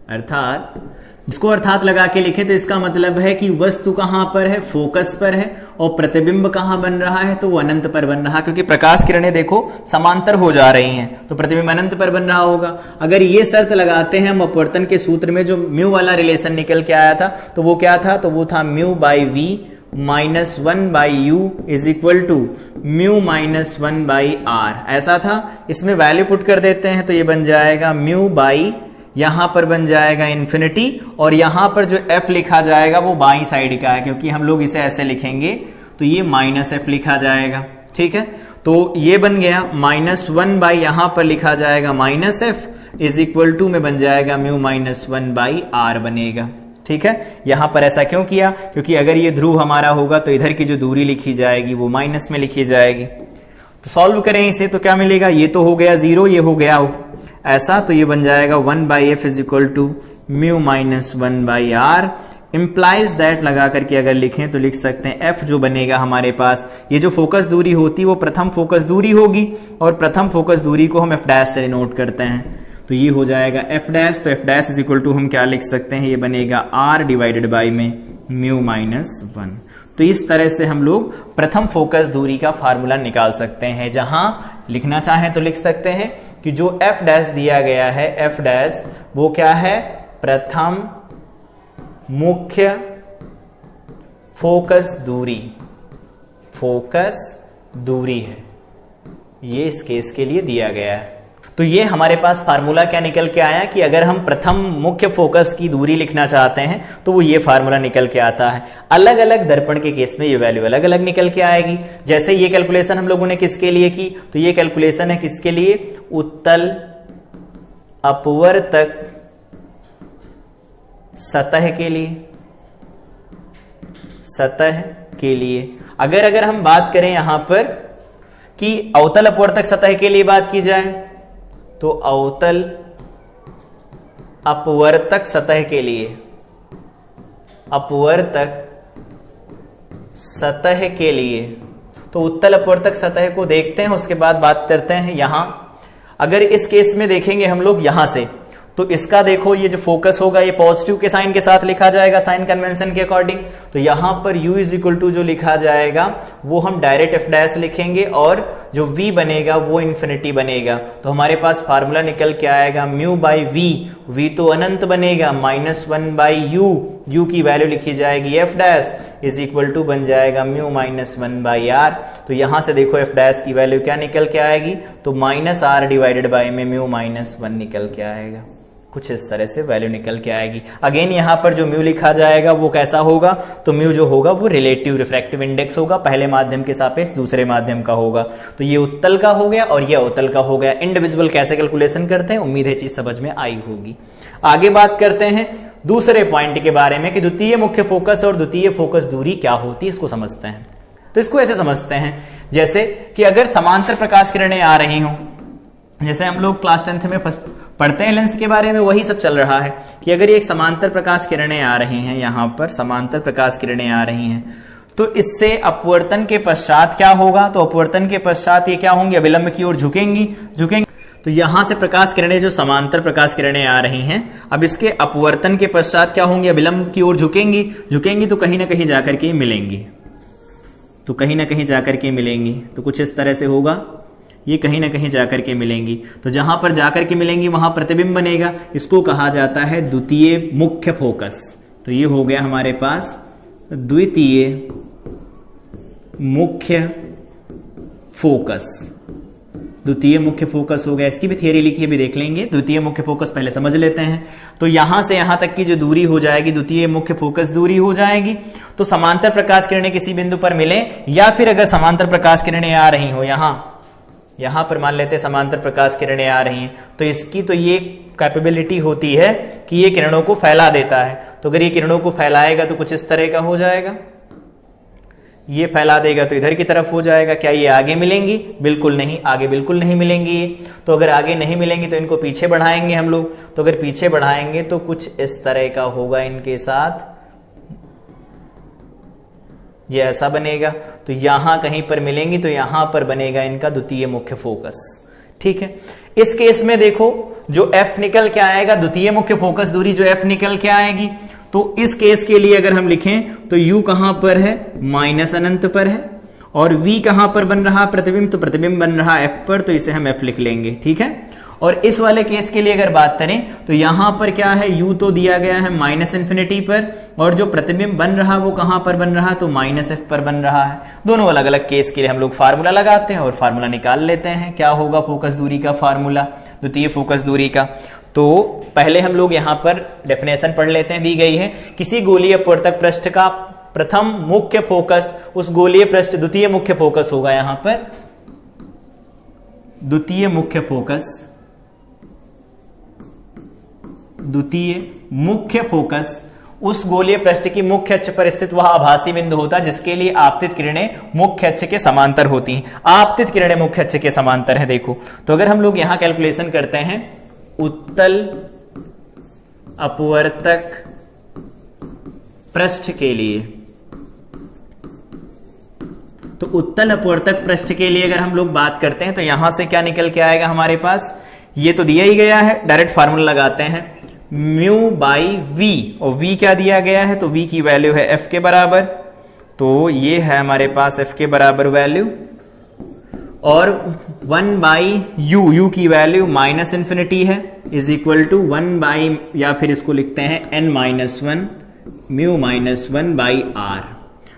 अर्थात, जिसको अर्थात लगा के लिखे तो इसका मतलब है कि वस्तु कहां पर है, फोकस पर है, और प्रतिबिंब कहां बन रहा है, तो वो अनंत पर बन रहा है, क्योंकि प्रकाश किरणें देखो समांतर हो जा रही हैं, तो प्रतिबिंब अनंत पर बन रहा होगा। अगर ये शर्त लगाते हैं हम अपवर्तन के सूत्र में, जो म्यू वाला रिलेशन निकल के आया था, तो वो क्या था, तो वो था mu by V minus 1 by U is equal to mu minus 1 by R, ऐसा था। इसमें वैल्यू पुट कर देते हैं तो ये बन जाएगा म्यू बाई, यहां पर बन जाएगा इन्फिनिटी, और यहां पर जो f लिखा जाएगा वो बाई साइड का है, क्योंकि हम लोग इसे ऐसे लिखेंगे तो ये माइनस f लिखा जाएगा, ठीक है। तो ये बन गया माइनस 1 बाई, यहां पर लिखा जाएगा minus f is equal to में बन जाएगा म्यू माइनस 1 बाई आर बनेगा, ठीक है। यहां पर ऐसा क्यों किया, क्योंकि अगर ये ध्रुव हमारा होगा तो इधर की जो दूरी लिखी जाएगी वो माइनस में लिखी जाएगी। तो सॉल्व करें इसे तो क्या मिलेगा, ये तो हो गया 0, ये हो गया ऐसा, तो ये बन जाएगा 1 by F is equal to mu minus 1 by R. Implies that लगा करके अगर लिखें तो लिख सकते हैं एफ जो बनेगा हमारे पास, ये जो फोकस दूरी होती है वो प्रथम फोकस दूरी होगी, और प्रथम फोकस दूरी को हम एफ डैश से डिनोट करते हैं, तो ये हो जाएगा एफ डैश। तो F dash is equal to हम क्या लिख सकते हैं, ये बनेगा आर डिवाइडेड बाई में म्यू माइनस 1। तो इस तरह से हम लोग प्रथम फोकस दूरी का फार्मूला निकाल सकते हैं। जहां लिखना चाहें तो लिख सकते हैं कि जो एफ डैश दिया गया है, एफ डैश वो क्या है, प्रथम मुख्य फोकस दूरी, फोकस दूरी है, ये इस केस के लिए दिया गया है। तो ये हमारे पास फार्मूला क्या निकल के आया कि अगर हम प्रथम मुख्य फोकस की दूरी लिखना चाहते हैं तो वो ये फार्मूला निकल के आता है। अलग अलग दर्पण के केस में ये वैल्यू अलग अलग निकल के आएगी। जैसे ये कैलकुलेशन हम लोगों ने किसके लिए की, तो ये कैलकुलेशन है किसके लिए, उत्तल अपवर्तक सतह के लिए, सतह के लिए। अगर हम बात करें यहां पर कि अवतल अपवर्तक सतह के लिए बात की जाए, तो अवतल अपवर्तक सतह के लिए, अपवर्तक सतह के लिए, तो उत्तल अपवर्तक सतह को देखते हैं, उसके बाद बात करते हैं। यहां अगर इस केस में देखेंगे हम लोग यहां से, तो इसका देखो ये जो फोकस होगा ये पॉजिटिव के साइन के साथ लिखा जाएगा साइन कन्वेंशन के अकॉर्डिंग। तो यहां पर u इज इक्वल टू जो लिखा जाएगा वो हम डायरेक्ट f डैश लिखेंगे और जो v बनेगा वो इन्फिनिटी बनेगा। तो हमारे पास फार्मूला निकल के आएगा म्यू बाई v तो अनंत बनेगा, -1 बाई u की वैल्यू लिखी जाएगी f dash is equal to बन जाएगा म्यू -1 बाई r। तो यहां से देखो f डैश की वैल्यू क्या निकल के आएगी, तो -r डिवाइडेड बाई में म्यू -1 निकल के आएगा। कुछ इस तरह से वैल्यू निकल के आएगी। अगेन यहां पर जो म्यू लिखा जाएगा वो कैसा होगा, तो म्यू जो होगा वो रिलेटिव रिफ्रैक्टिव इंडेक्स होगा, पहले माध्यम के सापेक्ष दूसरे माध्यम का होगा। तो ये उत्तल का हो गया और ये अवतल का हो गया। इंडिविजुअल कैसे कैलकुलेशन करते हैं, उम्मीद है चीज समझ में आई होगी। आगे बात करते हैं दूसरे पॉइंट के बारे में कि द्वितीय मुख्य फोकस और द्वितीय फोकस दूरी क्या होती है, इसको समझते हैं। तो इसको ऐसे समझते हैं जैसे कि अगर समांतर प्रकाश किरणें आ रही हों, जैसे हम लोग क्लास 10th में पढ़ते हैं लेंस के बारे में, वही सब चल रहा है कि अगर ये एक समांतर प्रकाश किरणें आ रही हैं, यहां पर समांतर प्रकाश किरणें आ रही हैं, तो इससे अपवर्तन के पश्चात क्या होगा, तो अपवर्तन के पश्चात ये क्या होंगी, अविलंब की ओर झुकेंगी। तो यहां से प्रकाश किरणें जो समांतर प्रकाश किरणें आ रही हैं, अब इसके अपवर्तन के पश्चात क्या होंगी, अविलंब की ओर झुकेंगी तो कहीं ना कहीं जाकर के मिलेंगी, तो कहीं ना कहीं जाकर के मिलेंगी। तो कुछ इस तरह से होगा, ये कहीं ना कहीं जाकर के मिलेंगी। तो जहां पर जाकर के मिलेंगी वहां प्रतिबिंब बनेगा, इसको कहा जाता है द्वितीय मुख्य फोकस। तो ये हो गया हमारे पास द्वितीय मुख्य फोकस, द्वितीय मुख्य फोकस हो गया। इसकी भी थियरी लिखी भी देख लेंगे। द्वितीय मुख्य फोकस पहले समझ लेते हैं। तो यहां से यहां तक की जो दूरी हो जाएगी द्वितीय मुख्य फोकस दूरी हो जाएगी। तो समांतर प्रकाश किरणें किसी बिंदु पर मिले, या फिर अगर समांतर प्रकाश किरणें आ रही हो, यहां पर मान लेते हैं समांतर प्रकाश किरणें आ रही हैं, तो इसकी तो ये कैपेबिलिटी होती है कि ये किरणों को फैला देता है। तो अगर ये किरणों को फैलाएगा तो कुछ इस तरह का हो जाएगा, ये फैला देगा तो इधर की तरफ हो जाएगा। क्या ये आगे मिलेंगी, बिल्कुल नहीं, आगे बिल्कुल नहीं मिलेंगी ये। तो अगर आगे नहीं मिलेंगी तो इनको पीछे बढ़ाएंगे हम लोग। तो अगर पीछे बढ़ाएंगे तो कुछ इस तरह का होगा इनके साथ, ये ऐसा बनेगा। तो यहां कहीं पर मिलेंगी तो यहां पर बनेगा इनका द्वितीय मुख्य फोकस। ठीक है, इस केस में देखो जो F निकल के आएगा, द्वितीय मुख्य फोकस दूरी जो F निकल के आएगी, तो इस केस के लिए अगर हम लिखें तो U कहां पर है, माइनस अनंत पर है, और V कहां पर बन रहा प्रतिबिंब, तो प्रतिबिंब बन रहा F पर, तो इसे हम F लिख लेंगे। ठीक है, और इस वाले केस के लिए अगर बात करें तो यहां पर क्या है, U तो दिया गया है माइनस इन्फिनिटी पर, और जो प्रतिबिंब बन रहा वो कहां पर बन रहा, तो माइनस F पर बन रहा है। दोनों अलग अलग केस के लिए हम लोग फार्मूला लगाते हैं और फार्मूला निकाल लेते हैं। क्या होगा फोकस दूरी का फार्मूला, द्वितीय फोकस दूरी का। तो पहले हम लोग यहां पर डेफिनेशन पढ़ लेते हैं, दी गई है किसी गोलीय अपवर्तक पृष्ठ का प्रथम मुख्य फोकस उस गोलीय पृष्ठ द्वितीय मुख्य फोकस होगा। यहां पर द्वितीय मुख्य फोकस, द्वितीय मुख्य फोकस उस गोलीय पृष्ठ की मुख्य अक्ष पर स्थित वह आभासी बिंदु होता है जिसके लिए आपतित किरणें मुख्य अक्ष के समांतर होती हैं। आपतित किरणें मुख्य अक्ष के समांतर है। देखो तो अगर हम लोग यहां कैलकुलेशन करते हैं उत्तल अपवर्तक पृष्ठ के लिए, तो उत्तल अपवर्तक पृष्ठ के लिए अगर हम लोग बात करते हैं तो यहां से क्या निकल के आएगा हमारे पास, ये तो दिया ही गया है, डायरेक्ट फार्मूला लगाते हैं म्यू बाई वी, और वी क्या दिया गया है, तो वी की वैल्यू है एफ के बराबर। तो ये है हमारे पास एफ के बराबर वैल्यू, और 1 बाई यू की वैल्यू माइनस इन्फिनिटी है, इज इक्वल टू 1 बाई, या फिर इसको लिखते हैं n-1 म्यू -1 बाई आर।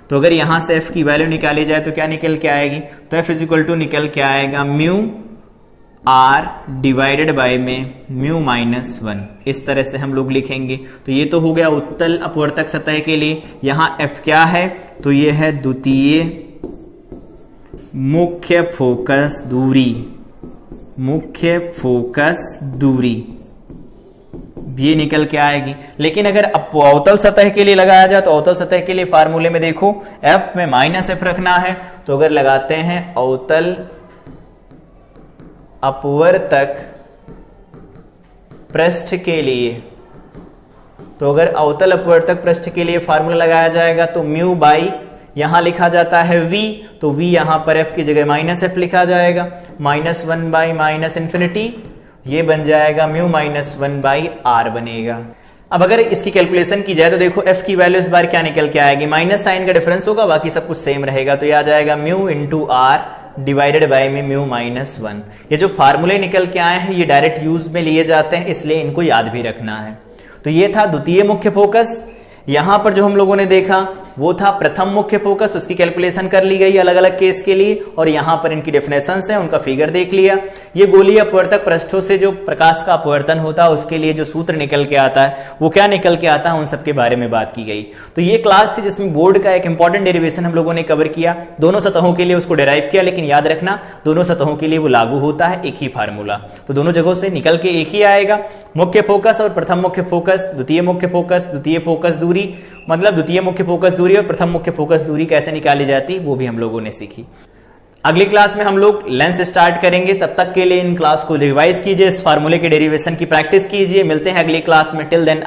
तो अगर यहां से f की वैल्यू निकाली जाए तो क्या निकल के आएगी, तो f इज इक्वल टू निकल के आएगा म्यू आर डिवाइडेड बाय में म्यू -1। इस तरह से हम लोग लिखेंगे। तो ये तो हो गया उत्तल अपवर्तक सतह के लिए। यहां f क्या है, तो ये है द्वितीय मुख्य फोकस दूरी, मुख्य फोकस दूरी ये निकल के आएगी। लेकिन अगर अवतल सतह के लिए लगाया जाए तो अवतल सतह के लिए फार्मूले में देखो एफ में -f रखना है, तो अगर लगाते हैं अवतल अपवर्तक पृष्ठ के लिए, तो अगर अवतल अपवर्तक पृष्ठ के लिए फार्मूला लगाया जाएगा तो म्यू बाई यहां लिखा जाता है v, तो v यहां पर f की जगह -f लिखा जाएगा, -1 बाई -∞, ये बन जाएगा म्यू -1 बाई r बनेगा। अब अगर इसकी कैलकुलेशन की जाए तो देखो f की वैल्यू इस बार क्या निकल के आएगी, माइनस साइन का डिफरेंस होगा, बाकी सब कुछ सेम रहेगा, तो ये आ जाएगा mu into r divided by में म्यू -1। ये जो फार्मूले निकल के आए हैं ये डायरेक्ट यूज में लिए जाते हैं, इसलिए इनको याद भी रखना है। तो ये था द्वितीय मुख्य फोकस। यहां पर जो हम लोगों ने देखा वो था प्रथम मुख्य फोकस, उसकी कैलकुलेशन कर ली गई अलग अलग केस के लिए, और यहां पर इनकी डेफिनेशंस है, उनका फिगर देख लिया। ये गोलीय अपवर्तक पृष्ठों से जो प्रकाश का अपवर्तन होता है उसके लिए जो सूत्र निकल के आता है वो क्या निकल के आता है, उन सबके बारे में बात की गई। तो ये क्लास थी जिसमें बोर्ड का एक इंपॉर्टेंट डेरिवेशन हम लोगों ने कवर किया, दोनों सतहों के लिए उसको डेराइव किया, लेकिन याद रखना दोनों सतहों के लिए वो लागू होता है एक ही फार्मूला, तो दोनों जगहों से निकल के एक ही आएगा। मुख्य फोकस और प्रथम मुख्य फोकस, द्वितीय मुख्य फोकस, द्वितीय फोकस दूरी, मतलब द्वितीय मुख्य फोकस दूरी और प्रथम मुख्य फोकस दूरी कैसे निकाली जाती वो भी हम लोगों ने सीखी। अगली क्लास में हम लोग लेंस स्टार्ट करेंगे, तब तक के लिए इन क्लास को रिवाइज कीजिए, इस फार्मूले के डेरिवेशन की प्रैक्टिस कीजिए। मिलते हैं अगली क्लास में, टिल देन